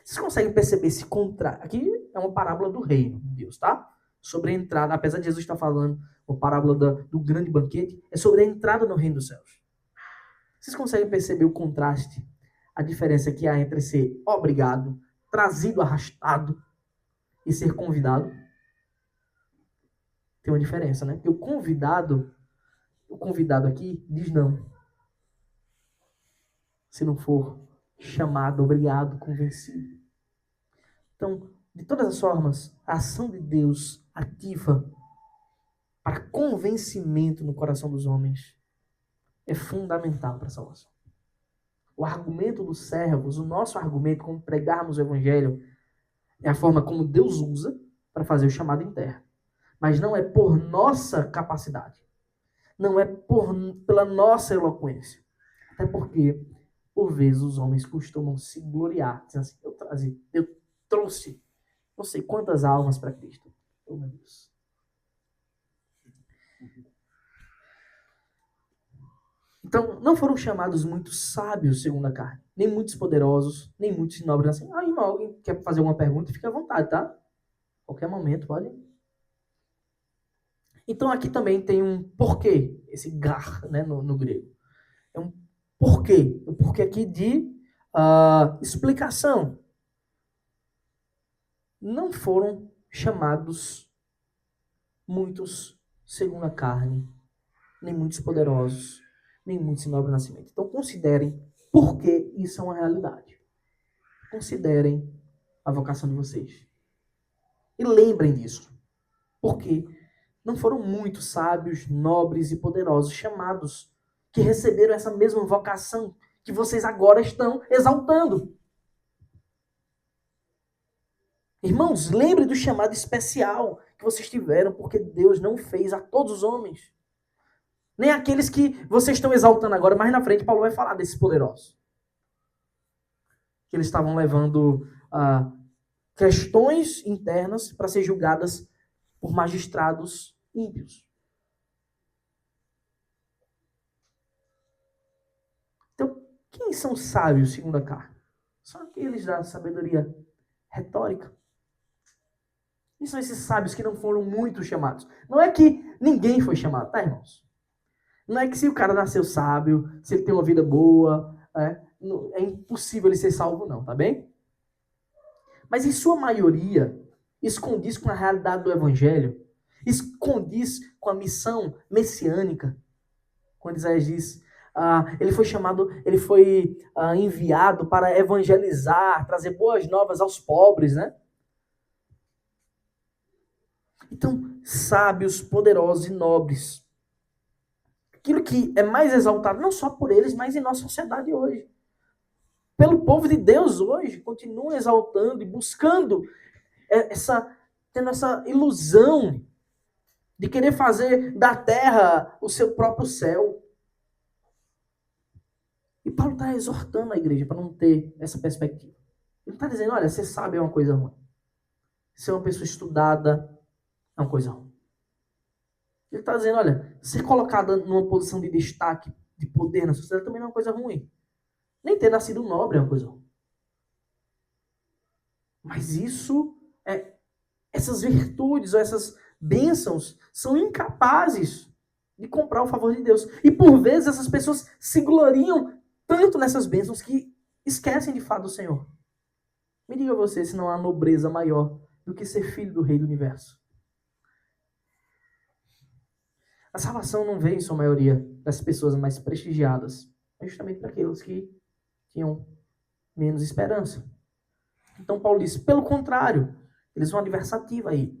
Speaker 1: Vocês conseguem perceber esse contraste? Aqui é uma parábola do reino de Deus, tá? Sobre a entrada, apesar de Jesus estar falando uma parábola do grande banquete, é sobre a entrada no reino dos céus. Vocês conseguem perceber o contraste? A diferença que há entre ser obrigado, trazido, arrastado e ser convidado? Tem uma diferença, né? Porque o convidado aqui diz não. Se não for chamado, obrigado, convencido. Então, de todas as formas, a ação de Deus ativa para convencimento no coração dos homens é fundamental para a salvação. O argumento dos servos, o nosso argumento como pregarmos o evangelho, é a forma como Deus usa para fazer o chamado em terra. Mas não é por nossa capacidade. Não é pela nossa eloquência. Até porque, por vezes, os homens costumam se gloriar, dizendo assim, eu trouxe não sei quantas almas para Cristo. Oh, meu Deus. Então, não foram chamados muitos sábios segundo a carne, nem muitos poderosos, nem muitos nobres assim. Ah, irmão, alguém quer fazer alguma pergunta? Fique à vontade, tá? Qualquer momento, pode. Então, aqui também tem um porquê, esse gar, né, no grego. É um porquê. O porquê aqui de explicação. Não foram chamados muitos segundo a carne, nem muitos poderosos, nem muitos em nobre nascimento. Então, considerem por que isso é uma realidade. Considerem a vocação de vocês. E lembrem disso. Porque não foram muitos sábios, nobres e poderosos chamados que receberam essa mesma vocação que vocês agora estão exaltando. Irmãos, lembre do chamado especial que vocês tiveram, porque Deus não fez a todos os homens. Nem aqueles que vocês estão exaltando agora, mais na frente Paulo vai falar desses poderosos. Que eles estavam levando questões internas para ser julgadas por magistrados ímpios. Então, quem são sábios segundo a carne? São aqueles da sabedoria retórica. E são esses sábios que não foram muito chamados. Não é que ninguém foi chamado, tá, irmãos? Não é que se o cara nasceu sábio, se ele tem uma vida boa, é impossível ele ser salvo, não, tá bem? Mas em sua maioria, isso condiz com a realidade do evangelho, isso condiz com a missão messiânica. Quando Isaías diz, ele foi chamado, ele foi enviado para evangelizar, trazer boas novas aos pobres, né? Então, sábios, poderosos e nobres. Aquilo que é mais exaltado, não só por eles, mas em nossa sociedade hoje. Pelo povo de Deus hoje, continua exaltando e buscando tendo essa ilusão de querer fazer da terra o seu próprio céu. E Paulo está exortando a igreja para não ter essa perspectiva. Ele está dizendo, olha, você sabe é uma coisa ruim. Ser uma pessoa estudada é uma coisa ruim. Ele está dizendo, olha, ser colocada numa posição de destaque, de poder na sociedade também não é uma coisa ruim. Nem ter nascido nobre é uma coisa ruim. Mas essas virtudes ou essas bênçãos são incapazes de comprar o favor de Deus. E por vezes essas pessoas se gloriam tanto nessas bênçãos que esquecem de fato do Senhor. Me diga você se não há nobreza maior do que ser filho do Rei do Universo. A salvação não veio, em sua maioria, das pessoas mais prestigiadas, mas justamente para aqueles que tinham menos esperança. Então Paulo diz, pelo contrário, eles vão adversativa aí.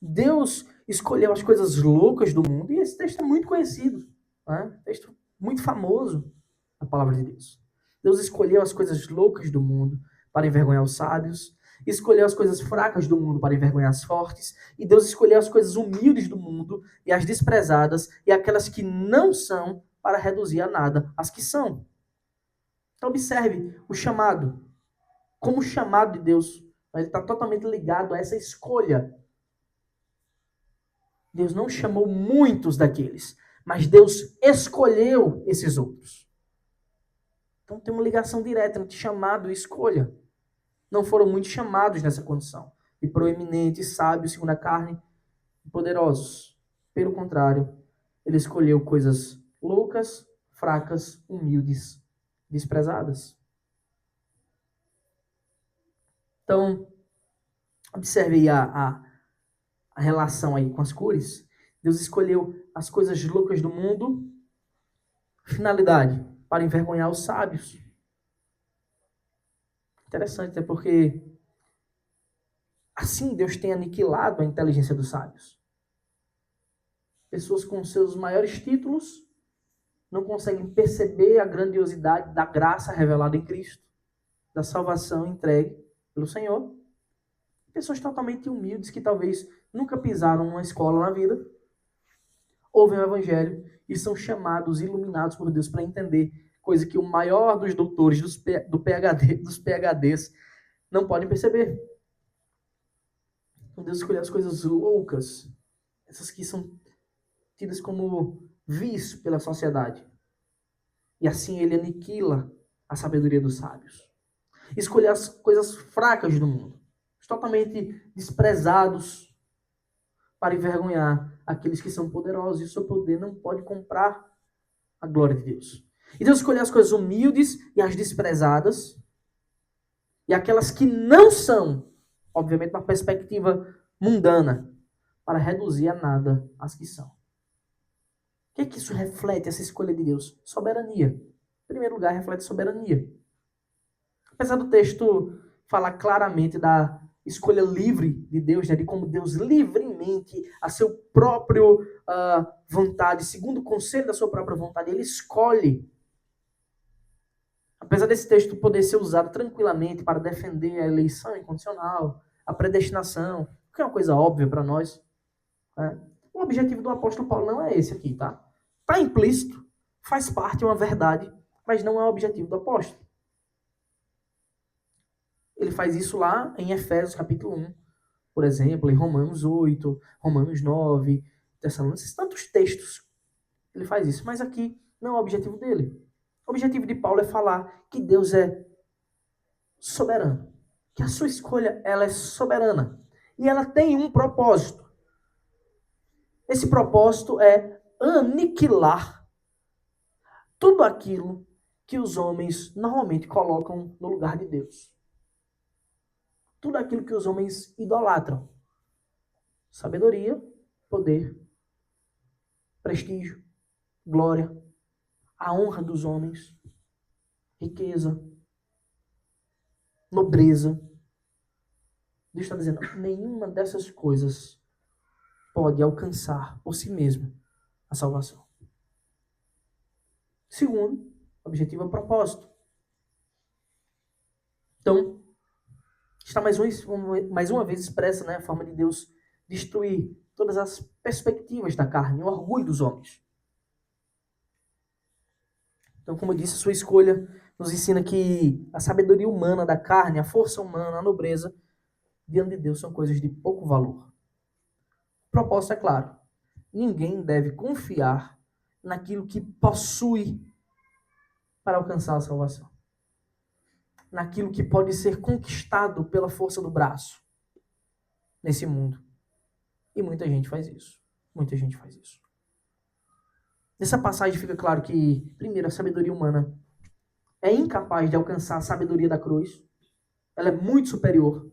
Speaker 1: Deus escolheu as coisas loucas do mundo, e esse texto é muito conhecido, né? Texto muito famoso, a palavra de Deus. Deus escolheu as coisas loucas do mundo para envergonhar os sábios, escolheu as coisas fracas do mundo para envergonhar as fortes, e Deus escolheu as coisas humildes do mundo e as desprezadas e aquelas que não são para reduzir a nada as que são. Então observe o chamado. Como o chamado de Deus, ele está totalmente ligado a essa escolha. Deus não chamou muitos daqueles, mas Deus escolheu esses outros. Então tem uma ligação direta entre chamado e escolha. Não foram muitos chamados nessa condição, de proeminentes, sábios, segundo a carne, poderosos. Pelo contrário, ele escolheu coisas loucas, fracas, humildes, desprezadas. Então, observe aí a relação aí com as cores. Deus escolheu as coisas loucas do mundo, finalidade, para envergonhar os sábios. Interessante, porque assim Deus tem aniquilado a inteligência dos sábios. Pessoas com seus maiores títulos não conseguem perceber a grandiosidade da graça revelada em Cristo, da salvação entregue pelo Senhor. Pessoas totalmente humildes que talvez nunca pisaram numa escola na vida, ouvem o Evangelho e são chamados, iluminados por Deus para entender coisa que o maior dos doutores, dos PhDs, não podem perceber. Então Deus escolheu as coisas loucas, essas que são tidas como vício pela sociedade, E assim ele aniquila a sabedoria dos sábios. Escolher as coisas fracas do mundo, os totalmente desprezados, para envergonhar aqueles que são poderosos. E o seu poder não pode comprar a glória de Deus. E Deus escolheu as coisas humildes e as desprezadas, e aquelas que não são, obviamente, na perspectiva mundana, para reduzir a nada as que são. O que é que isso reflete, essa escolha de Deus? Soberania. Em primeiro lugar, reflete soberania. Apesar do texto falar claramente da escolha livre de Deus, né, de como Deus livremente, a seu próprio vontade, segundo o conselho da sua própria vontade, ele escolhe. Apesar desse texto poder ser usado tranquilamente para defender a eleição incondicional, a predestinação, que é uma coisa óbvia para nós, né? O objetivo do apóstolo Paulo não é esse aqui, tá? Está implícito, faz parte, é uma verdade, mas não é o objetivo do apóstolo. Ele faz isso lá em Efésios capítulo 1, por exemplo, em Romanos 8, Romanos 9, Tessalonicenses, tantos textos. Ele faz isso, mas aqui não é o objetivo dele. O objetivo de Paulo é falar que Deus é soberano, que a sua escolha ela é soberana e ela tem um propósito. Esse propósito é aniquilar tudo aquilo que os homens normalmente colocam no lugar de Deus. Tudo aquilo que os homens idolatram. Sabedoria, poder, prestígio, glória, a honra dos homens, riqueza, nobreza. Deus está dizendo, nenhuma dessas coisas pode alcançar por si mesmo a salvação. Segundo, objetivo é o propósito. Então, está mais uma vez expressa, né, a forma de Deus destruir todas as perspectivas da carne, o orgulho dos homens. Então, como eu disse, sua escolha nos ensina que a sabedoria humana da carne, a força humana, a nobreza, diante de Deus são coisas de pouco valor. O propósito é claro. Ninguém deve confiar naquilo que possui para alcançar a salvação. Naquilo que pode ser conquistado pela força do braço nesse mundo. E muita gente faz isso. Muita gente faz isso. Nessa passagem fica claro que, primeiro, a sabedoria humana é incapaz de alcançar a sabedoria da cruz. Ela é muito superior.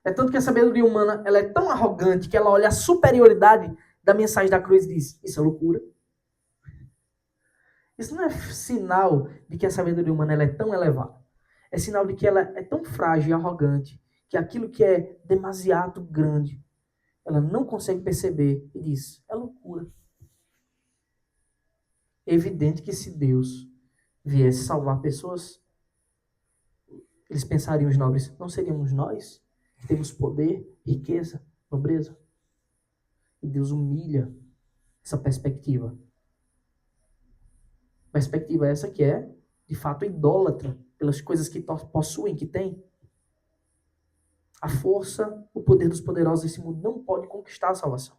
Speaker 1: É tanto que a sabedoria humana ela é tão arrogante que ela olha a superioridade da mensagem da cruz e diz, isso é loucura. Isso não é sinal de que a sabedoria humana ela é tão elevada. É sinal de que ela é tão frágil e arrogante que aquilo que é demasiado grande, ela não consegue perceber e diz, é loucura. É evidente que se Deus viesse salvar pessoas, eles pensariam os nobres, não seríamos nós que temos poder, riqueza, nobreza? E Deus humilha essa perspectiva. Perspectiva essa que é, de fato, idólatra pelas coisas que possuem, que têm. A força, o poder dos poderosos desse mundo não pode conquistar a salvação.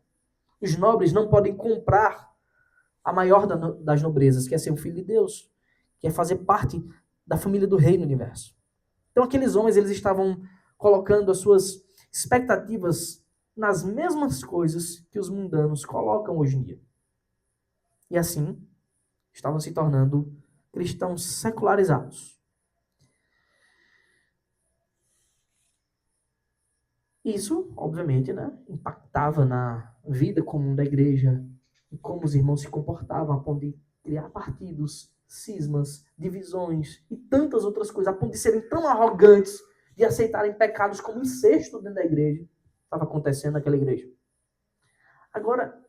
Speaker 1: Os nobres não podem comprar a maior das nobrezas, que é ser um filho de Deus, que é fazer parte da família do rei no universo. Então aqueles homens, eles estavam colocando as suas expectativas nas mesmas coisas que os mundanos colocam hoje em dia. E assim, estavam se tornando cristãos secularizados. Isso, obviamente, né, impactava na vida comum da igreja, e como os irmãos se comportavam, a ponto de criar partidos, cismas, divisões e tantas outras coisas, a ponto de serem tão arrogantes de aceitarem pecados como incesto dentro da igreja. Estava acontecendo naquela igreja. Agora,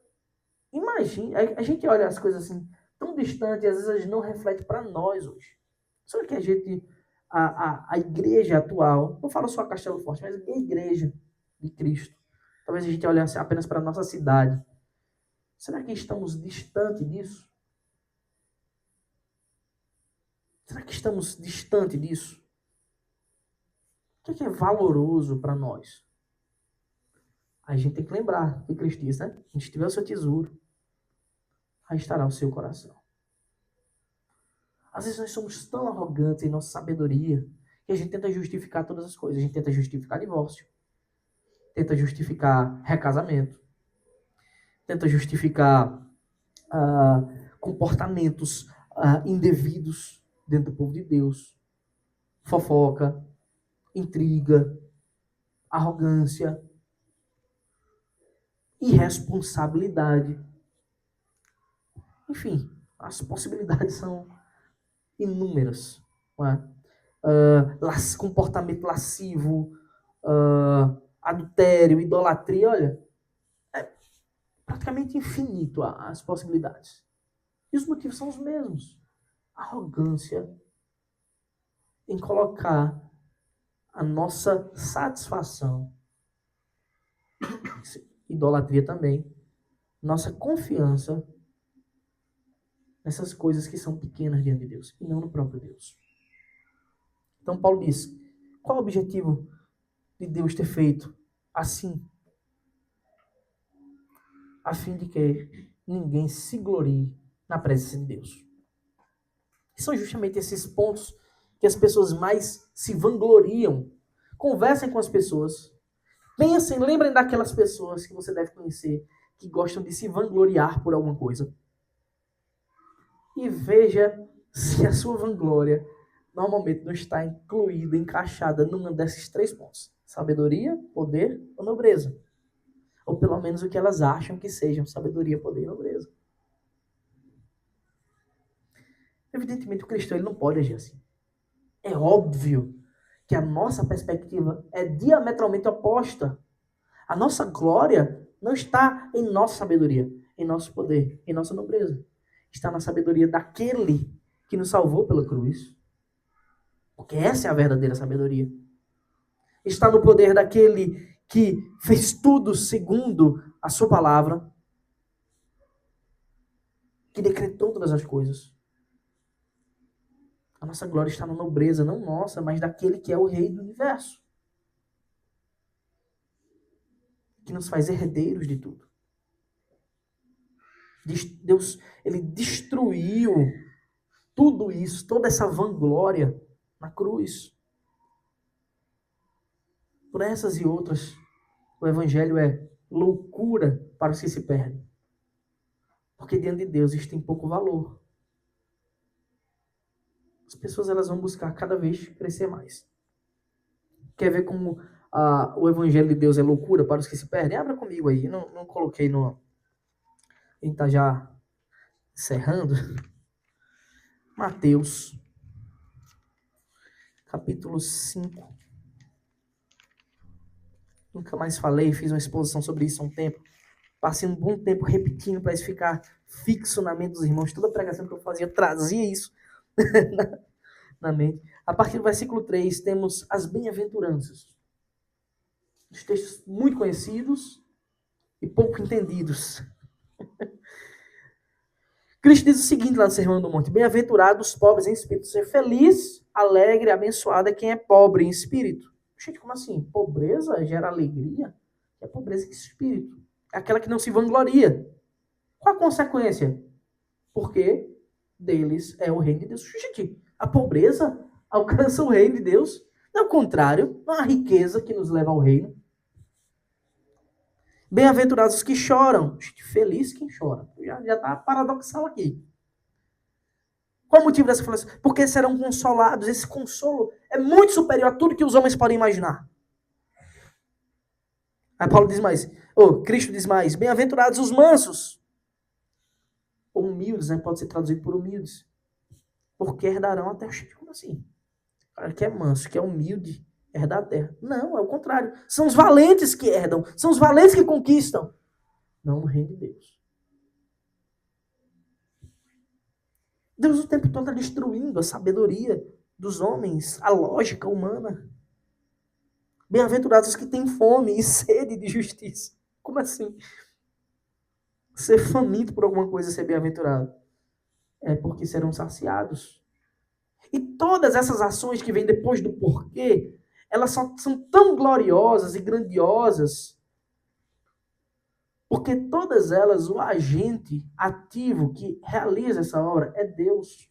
Speaker 1: imagine, a gente olha as coisas assim, tão distantes, e às vezes a gente não reflete para nós hoje. Só que a gente, a igreja atual, não falo só Castelo Forte, mas a igreja de Cristo, talvez a gente olhasse apenas para a nossa cidade. Será que estamos distante disso? Será que estamos distante disso? O que é valoroso para nós? A gente tem que lembrar que Cristo disse, né? Onde estiver o seu tesouro, aí estará o seu coração. Às vezes nós somos tão arrogantes em nossa sabedoria que a gente tenta justificar todas as coisas. A gente tenta justificar divórcio, tenta justificar recasamento, tenta justificar comportamentos indevidos dentro do povo de Deus. Fofoca, intriga, arrogância, irresponsabilidade. Enfim, as possibilidades são inúmeras. Não é? Comportamento lascivo, adultério, idolatria, olha, é praticamente infinito as possibilidades. E os motivos são os mesmos. Arrogância em colocar a nossa satisfação, idolatria também, nossa confiança nessas coisas que são pequenas diante de Deus, e não no próprio Deus. Então Paulo diz, qual o objetivo de Deus ter feito assim? A fim de que ninguém se glorie na presença de Deus. E são justamente esses pontos que as pessoas mais se vangloriam. Conversem com as pessoas. Pensem, lembrem daquelas pessoas que você deve conhecer, que gostam de se vangloriar por alguma coisa. E veja se a sua vanglória normalmente não está incluída, encaixada num desses 3 pontos. Sabedoria, poder ou nobreza. Ou pelo menos o que elas acham que sejam sabedoria, poder e nobreza. Evidentemente o cristão ele não pode agir assim. É óbvio que a nossa perspectiva é diametralmente oposta. A nossa glória não está em nossa sabedoria, em nosso poder, em nossa nobreza. Está na sabedoria daquele que nos salvou pela cruz. Porque essa é a verdadeira sabedoria. Está no poder daquele que fez tudo segundo a sua palavra, que decretou todas as coisas. A nossa glória está na nobreza, não nossa, mas daquele que é o rei do universo. Que nos faz herdeiros de tudo. Deus, ele destruiu tudo isso, toda essa vanglória na cruz. Por essas e outras, o evangelho é loucura para os que se perdem. Porque diante de Deus isso tem pouco valor. As pessoas elas vão buscar cada vez crescer mais. Quer ver como o evangelho de Deus é loucura para os que se perdem? Abra comigo aí. Não coloquei no... A gente está já encerrando. Mateus, capítulo 5. Nunca mais falei, fiz uma exposição sobre isso há um tempo. Passei um bom tempo repetindo para isso ficar fixo na mente dos irmãos. Toda pregação que eu fazia trazia isso na mente. A partir do versículo 3, temos as bem-aventuranças. Os textos muito conhecidos e pouco entendidos. Cristo diz o seguinte lá no Sermão do Monte: bem-aventurados os pobres em espírito. Ser feliz, alegre, abençoado é quem é pobre em espírito. Gente, como assim? Pobreza gera alegria? É pobreza de espírito. É aquela que não se vangloria. Qual a consequência? Porque deles é o reino de Deus. Gente, a pobreza alcança o reino de Deus. Não é o contrário, não é a riqueza que nos leva ao reino. Bem-aventurados os que choram. Gente, feliz quem chora. Já está paradoxal aqui. Qual o motivo dessa falação? Porque serão consolados. Esse consolo é muito superior a tudo que os homens podem imaginar. Aí Paulo diz mais, Cristo diz mais, bem-aventurados os mansos. Ou humildes, né? Pode ser traduzido por humildes. Porque herdarão a terra. Como assim? O cara que é manso, que é humilde, herdar a terra. Não, é o contrário. São os valentes que herdam. São os valentes que conquistam. Não no reino de Deus. Deus o tempo todo está destruindo a sabedoria dos homens, a lógica humana. Bem-aventurados os que têm fome e sede de justiça. Como assim? Ser faminto por alguma coisa, ser bem-aventurado. É porque serão saciados. E todas essas ações que vêm depois do porquê, elas são tão gloriosas e grandiosas, porque todas elas, o agente ativo que realiza essa obra é Deus.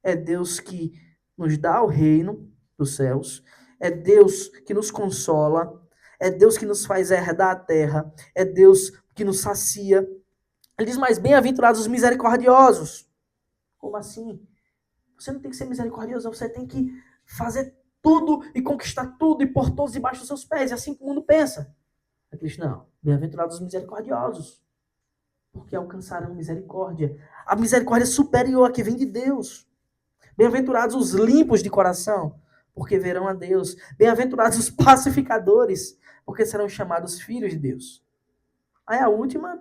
Speaker 1: é Deus que nos dá o reino dos céus, é Deus que nos consola, é Deus que nos faz herdar a terra, é Deus que nos sacia. Ele diz, mais bem-aventurados os misericordiosos. Como assim? Você não tem que ser misericordioso, você tem que fazer tudo e conquistar tudo e pôr todos debaixo dos seus pés. É assim que o mundo pensa. A Cristo, não. Bem-aventurados os misericordiosos, porque alcançarão misericórdia. A misericórdia superior a que vem de Deus. Bem-aventurados os limpos de coração, porque verão a Deus. Bem-aventurados os pacificadores, porque serão chamados filhos de Deus. Aí a última,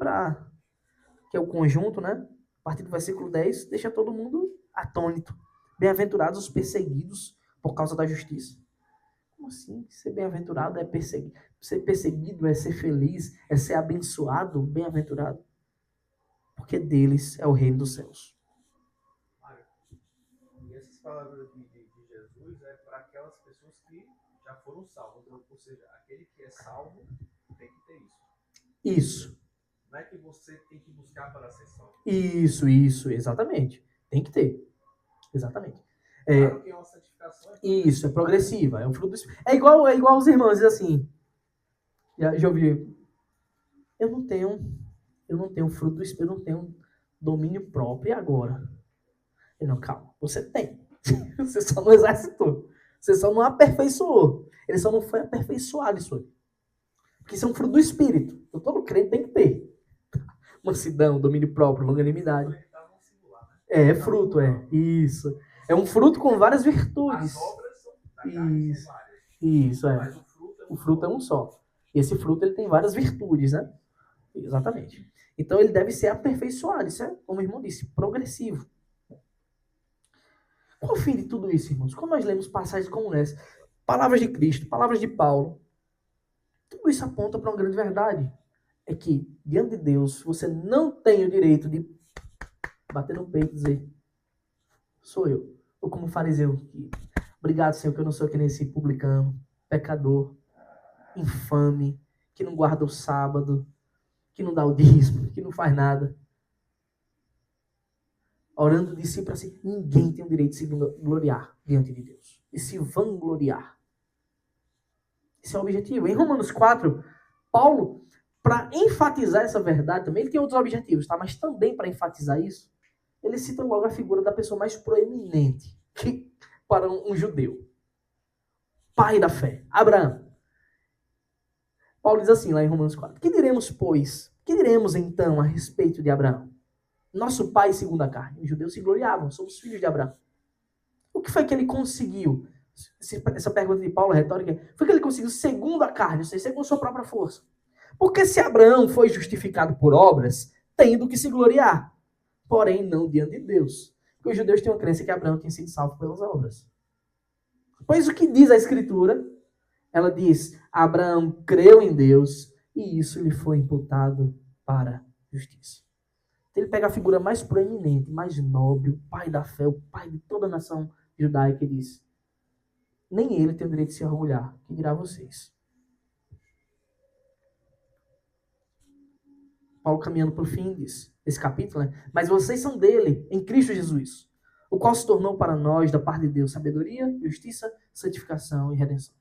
Speaker 1: que é o conjunto, né? A partir do versículo 10, deixa todo mundo atônito. Bem-aventurados os perseguidos por causa da justiça. Como assim? Ser bem-aventurado é perseguir. Ser perseguido é ser feliz, é ser abençoado, bem-aventurado. Porque deles é o reino dos céus.
Speaker 2: E essas palavras de Jesus é para aquelas pessoas que já foram salvas. Ou seja, aquele que é salvo tem que ter isso.
Speaker 1: Isso.
Speaker 2: Não é que você tem que buscar para ser salvo.
Speaker 1: Isso, exatamente. Tem que ter. Exatamente.
Speaker 2: Claro que é uma santificação.
Speaker 1: Isso, é progressiva. É um fruto do Espírito. É igual os irmãos, diz assim. Já ouvi. Eu não tenho fruto do Espírito, eu não tenho domínio próprio. E agora? Eu não, calma, você tem. Você só não exercitou. Você só não aperfeiçoou. Ele só não foi aperfeiçoado isso aí. Porque isso é um fruto do Espírito. Então todo crente tem que ter. Mansidão, domínio próprio, longanimidade. É fruto, é. Isso. É um fruto com várias virtudes.
Speaker 2: As obras são várias.
Speaker 1: Isso, é.
Speaker 2: Mas
Speaker 1: o fruto é um só. E esse fruto ele tem várias virtudes, né? Exatamente. Então ele deve ser aperfeiçoado. Isso é, como o irmão disse, progressivo. Qual o fim de tudo isso, irmãos? Quando nós lemos passagens como essa, palavras de Cristo, palavras de Paulo, tudo isso aponta para uma grande verdade. É que, diante de Deus, você não tem o direito de bater no peito e dizer, sou eu. Ou como fariseu, obrigado, Senhor, que eu não sou que nem esse publicano, pecador, infame, que não guarda o sábado, que não dá o dízimo, que não faz nada. Orando de si para si, ninguém tem o direito de se gloriar diante de Deus. E se vangloriar. Esse é o objetivo. Em Romanos 4, Paulo, para enfatizar essa verdade também, ele tem outros objetivos, tá? Mas também para enfatizar isso, ele cita logo a figura da pessoa mais proeminente para um judeu. Pai da fé, Abraão. Paulo diz assim lá em Romanos 4, que diremos, pois? Que diremos então a respeito de Abraão? Nosso pai segundo a carne. Os judeus se gloriavam, somos filhos de Abraão. O que foi que ele conseguiu? Essa pergunta de Paulo, retórica, foi que ele conseguiu segundo a carne, ou seja, segundo sua própria força. Porque se Abraão foi justificado por obras, tem do que se gloriar. Porém, não diante de Deus. Porque os judeus têm uma crença que Abraão tinha sido salvo pelas obras. Pois o que diz a Escritura? Ela diz, Abraão creu em Deus e isso lhe foi imputado para justiça. Então, ele pega a figura mais proeminente, mais nobre, o pai da fé, o pai de toda a nação judaica e diz, nem ele tem o direito de se orgulhar, que dirá vocês. Paulo caminhando para o fim desse capítulo, né? Mas vocês são dele, em Cristo Jesus, o qual se tornou para nós, da parte de Deus, sabedoria, justiça, santificação e redenção.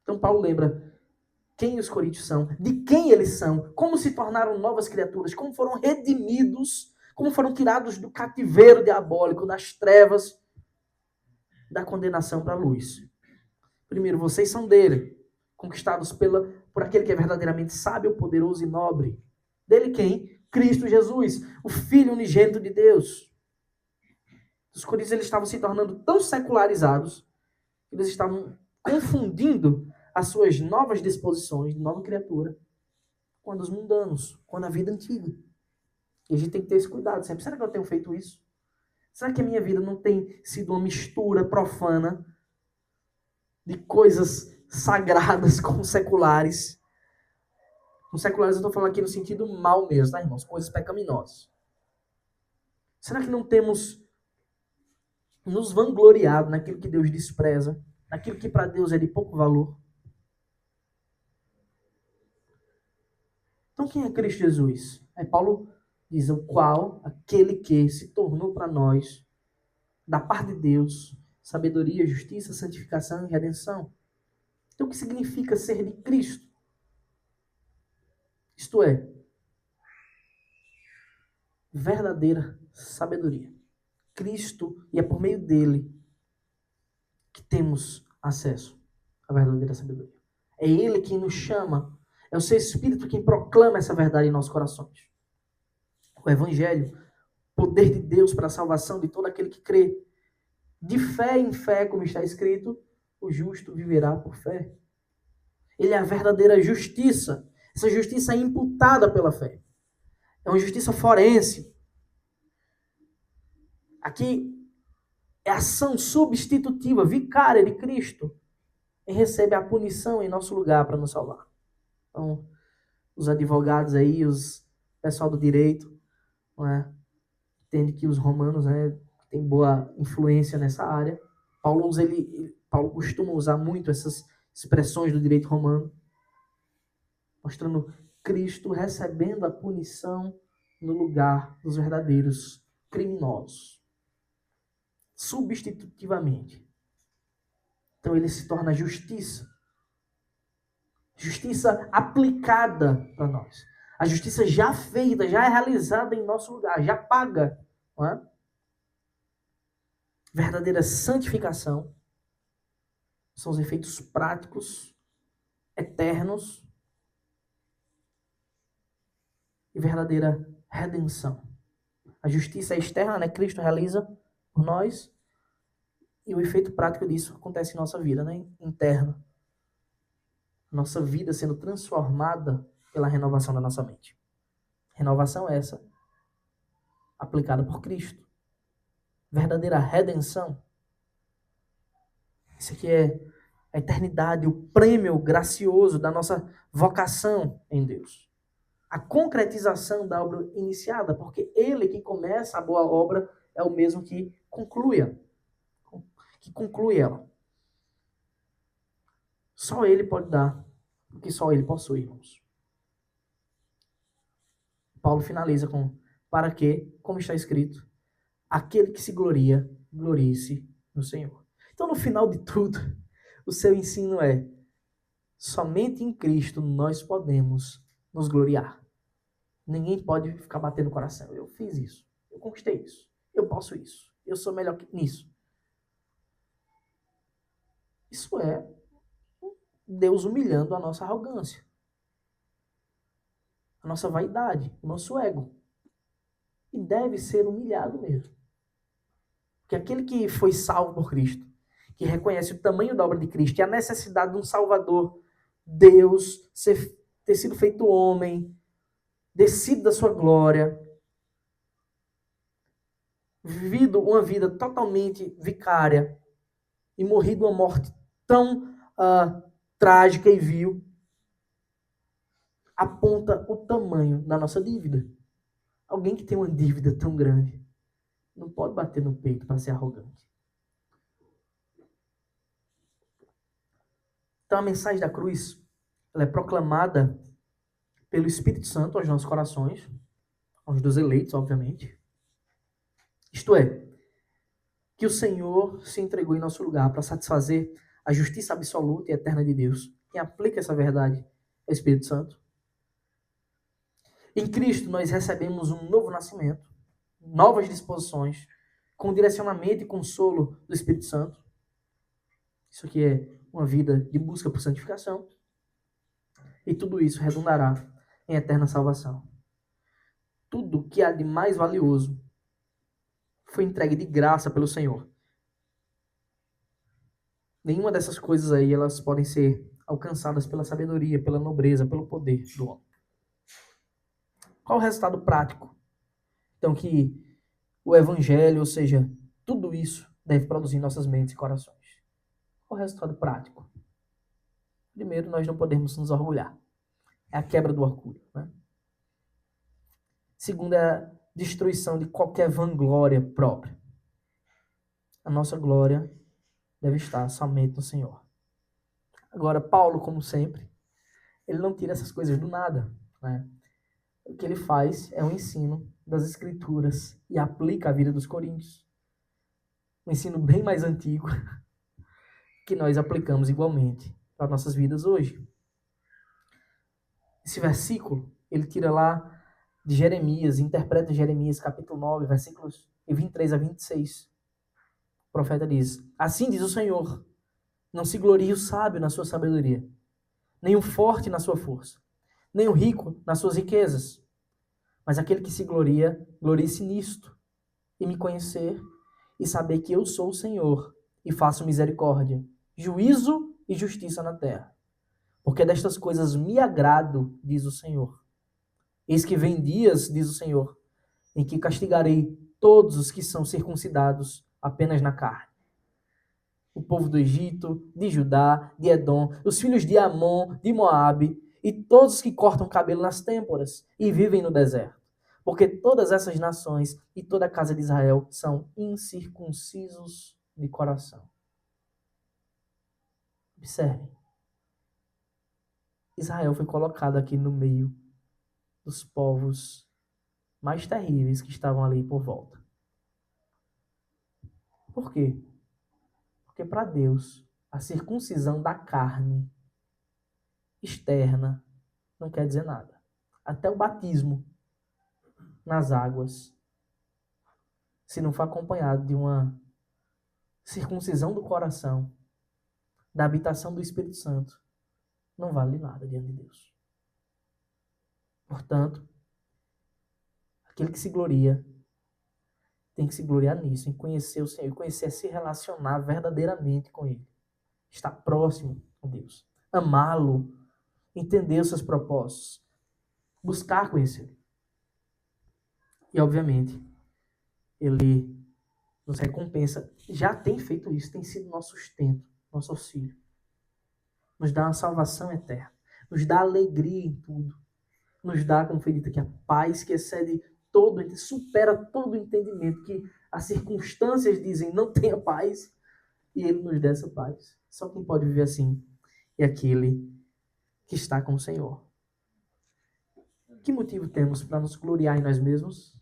Speaker 1: Então Paulo lembra quem os coríntios são, de quem eles são, como se tornaram novas criaturas, como foram redimidos, como foram tirados do cativeiro diabólico, das trevas, da condenação para a luz. Primeiro, vocês são dele, conquistados por aquele que é verdadeiramente sábio, poderoso e nobre. Dele quem? Cristo Jesus, o Filho unigênito de Deus. Os coríntios eles estavam se tornando tão secularizados, que eles estavam confundindo as suas novas disposições de nova criatura com a dos mundanos, com a vida antiga. E a gente tem que ter esse cuidado sempre. Será que eu tenho feito isso? Será que a minha vida não tem sido uma mistura profana de coisas sagradas com seculares? Com seculares eu estou falando aqui no sentido mal mesmo, tá, irmãos? Coisas pecaminosas. Será que não temos nos vangloriado naquilo que Deus despreza, naquilo que para Deus é de pouco valor? Então quem é Cristo Jesus? Aí Paulo diz, o qual, aquele que se tornou para nós da parte de Deus, sabedoria, justiça, santificação e redenção. Então, o que significa ser de Cristo? Isto é, verdadeira sabedoria. Cristo, e é por meio dele que temos acesso à verdadeira sabedoria. É ele quem nos chama, é o seu Espírito quem proclama essa verdade em nossos corações. O Evangelho, poder de Deus para a salvação de todo aquele que crê. De fé em fé, como está escrito, o justo viverá por fé. Ele é a verdadeira justiça. Essa justiça é imputada pela fé. É uma justiça forense. Aqui é a ação substitutiva, vicária de Cristo. E recebe a punição em nosso lugar para nos salvar. Então, os advogados aí, os pessoal do direito, não é? Entende que os romanos, né, têm boa influência nessa área. Paulo costuma usar muito essas expressões do direito romano, mostrando Cristo recebendo a punição no lugar dos verdadeiros criminosos, substitutivamente. Então ele se torna justiça. Justiça aplicada para nós. A justiça já feita, já é realizada em nosso lugar, já paga. Não é? Verdadeira santificação são os efeitos práticos, eternos, e verdadeira redenção. A justiça é externa, né? Cristo realiza por nós, e o efeito prático disso acontece em nossa vida, né? Interna. Nossa vida sendo transformada pela renovação da nossa mente. Renovação essa aplicada por Cristo. Verdadeira redenção. Isso aqui é a eternidade, o prêmio gracioso da nossa vocação em Deus. A concretização da obra iniciada, porque ele que começa a boa obra é o mesmo que conclui ela. Só ele pode dar o que só ele possui, irmãos. Paulo finaliza com: para que, como está escrito, aquele que se gloria, glorie-se no Senhor. Então, no final de tudo, o seu ensino é: somente em Cristo nós podemos nos gloriar. Ninguém pode ficar batendo no coração. Eu fiz isso, eu conquistei isso, eu posso isso, eu sou melhor nisso. Isso é Deus humilhando a nossa arrogância, a nossa vaidade, o nosso ego. E deve ser humilhado mesmo. Porque aquele que foi salvo por Cristo, que reconhece o tamanho da obra de Cristo e a necessidade de um Salvador, Deus, ter sido feito homem, descido da sua glória, vivido uma vida totalmente vicária e morrido uma morte tão trágica e vil, aponta o tamanho da nossa dívida. Alguém que tem uma dívida tão grande não pode bater no peito para ser arrogante. Então a mensagem da cruz, ela é proclamada pelo Espírito Santo aos nossos corações, aos dos eleitos, obviamente. Isto é, que o Senhor se entregou em nosso lugar para satisfazer a justiça absoluta e eterna de Deus. Quem aplica essa verdade é o Espírito Santo. Em Cristo nós recebemos um novo nascimento, novas disposições, com direcionamento e consolo do Espírito Santo. Isso aqui é uma vida de busca por santificação. E tudo isso redundará em eterna salvação. Tudo que há de mais valioso foi entregue de graça pelo Senhor. Nenhuma dessas coisas aí, elas podem ser alcançadas pela sabedoria, pela nobreza, pelo poder do homem. Qual o resultado prático? Então, que o Evangelho, ou seja, tudo isso deve produzir em nossas mentes e corações. Qual o resultado prático? Primeiro, nós não podemos nos orgulhar. É a quebra do orgulho. Né? Segundo, é a destruição de qualquer vanglória própria. A nossa glória deve estar somente no Senhor. Agora, Paulo, como sempre, ele não tira essas coisas do nada. Né? O que ele faz é um ensino das Escrituras e aplica à vida dos coríntios. um ensino bem mais antigo, que nós aplicamos igualmente para nossas vidas hoje. Esse versículo, ele tira lá de Jeremias, interpreta Jeremias capítulo 9, versículos 23 a 26. O profeta diz: assim diz o Senhor, não se glorie o sábio na sua sabedoria, nem o forte na sua força, nem o rico nas suas riquezas, mas aquele que se gloria, glorie-se nisto, e me conhecer, e saber que eu sou o Senhor, e faço misericórdia, juízo e justiça na terra. Porque destas coisas me agrado, diz o Senhor. Eis que vem dias, diz o Senhor, em que castigarei todos os que são circuncidados apenas na carne. O povo do Egito, de Judá, de Edom, os filhos de Amon, de Moabe, e todos os que cortam cabelo nas têmporas e vivem no deserto. Porque todas essas nações e toda a casa de Israel são incircuncisos de coração. Observe. Israel foi colocado aqui no meio dos povos mais terríveis que estavam ali por volta. Por quê? Porque para Deus, a circuncisão da carne externa não quer dizer nada. Até o batismo nas águas, se não for acompanhado de uma circuncisão do coração, da habitação do Espírito Santo, não vale nada diante de Deus. Portanto, aquele que se gloria tem que se gloriar nisso, em conhecer o Senhor, conhecer, se relacionar verdadeiramente com Ele. Estar próximo a Deus. Amá-lo, entender os seus propósitos, buscar conhecê-lo. E, obviamente, Ele nos recompensa. Já tem feito isso, tem sido nosso sustento, nosso auxílio. Nos dá uma salvação eterna. Nos dá alegria em tudo. Nos dá, como foi dito aqui, a paz que excede todo, supera todo o entendimento, que as circunstâncias dizem não tenha paz, e Ele nos dá essa paz. Só quem pode viver assim é aquele que está com o Senhor. Que motivo temos para nos gloriar em nós mesmos?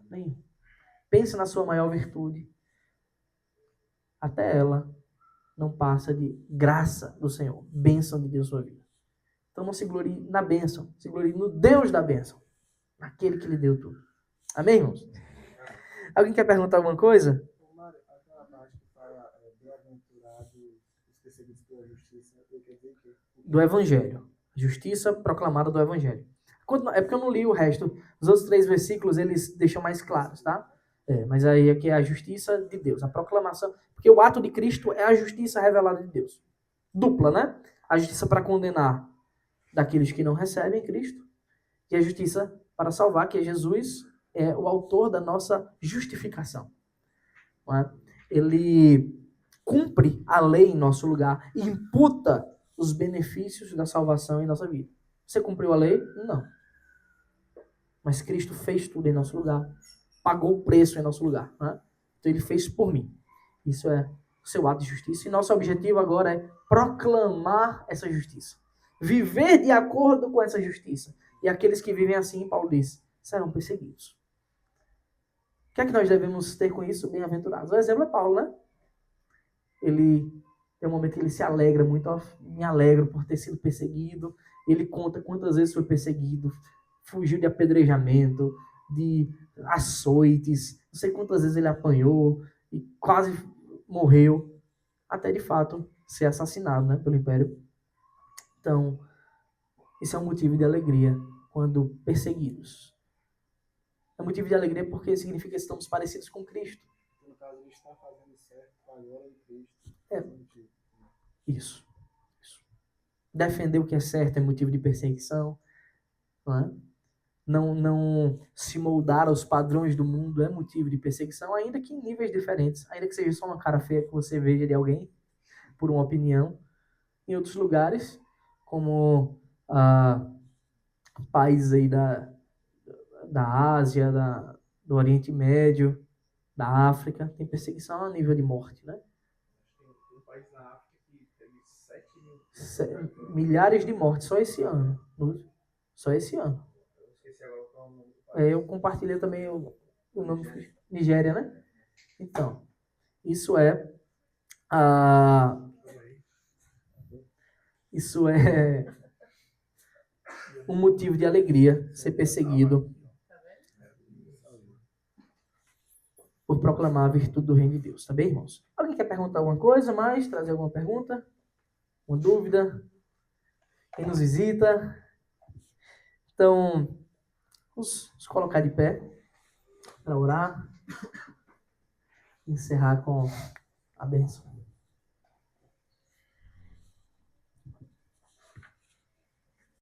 Speaker 1: Nenhum. Pense na sua maior virtude. Até ela não passa de graça do Senhor, bênção de Deus na sua vida. Então não se glorie na bênção, se glorie no Deus da bênção, naquele que lhe deu tudo. Amém, irmãos? Alguém quer perguntar alguma coisa?
Speaker 2: Aquela parte que fala bem-aventurados os perseguidos pela justiça, quer dizer que...
Speaker 1: Do Evangelho. Justiça proclamada do Evangelho. É porque eu não li o resto. Os outros 3 versículos, eles deixam mais claros, tá? Mas aí aqui é a justiça de Deus, a proclamação. Porque o ato de Cristo é a justiça revelada de Deus. Dupla, né? A justiça para condenar daqueles que não recebem Cristo e a justiça para salvar, que é Jesus, é o autor da nossa justificação. Não é? Ele cumpre a lei em nosso lugar e imputa os benefícios da salvação em nossa vida. Você cumpriu a lei? Não. Mas Cristo fez tudo em nosso lugar. Pagou o preço em nosso lugar. Né? Então ele fez por mim. Isso é o seu ato de justiça. E nosso objetivo agora é proclamar essa justiça. Viver de acordo com essa justiça. E aqueles que vivem assim, Paulo diz, serão perseguidos. O que é que nós devemos ter com isso? Bem-aventurados. O exemplo é Paulo, né? Ele tem um momento que ele se alegra muito. Me alegro por ter sido perseguido. Ele conta quantas vezes foi perseguido. Fugiu de apedrejamento, de açoites. Não sei quantas vezes ele apanhou e quase morreu. Até, de fato, ser assassinado, né, pelo Império. Então, isso é um motivo de alegria quando perseguidos. É um motivo de alegria porque significa que estamos parecidos com Cristo.
Speaker 2: No caso, ele está fazendo certo com a glória de Cristo.
Speaker 1: Isso. Defender o que é certo é motivo de perseguição. Não é? Não se moldar aos padrões do mundo é motivo de perseguição, ainda que em níveis diferentes. Ainda que seja só uma cara feia que você veja de alguém por uma opinião. Em outros lugares, como países aí da Ásia, do Oriente Médio, da África, tem perseguição a nível de morte, né?
Speaker 2: Tem um país na África que teve 7 mil...
Speaker 1: milhares de mortes só esse ano. Só esse ano.
Speaker 2: Eu esqueci agora qual é o nome do país.
Speaker 1: Eu compartilhei também o nome Nigéria, né? Então, Isso é a isso é um motivo de alegria ser perseguido por proclamar a virtude do reino de Deus, tá bem, irmãos? Alguém quer perguntar alguma coisa mais? Trazer alguma pergunta? Uma dúvida? Quem nos visita? Então, vamos nos colocar de pé para orar e encerrar com a bênção.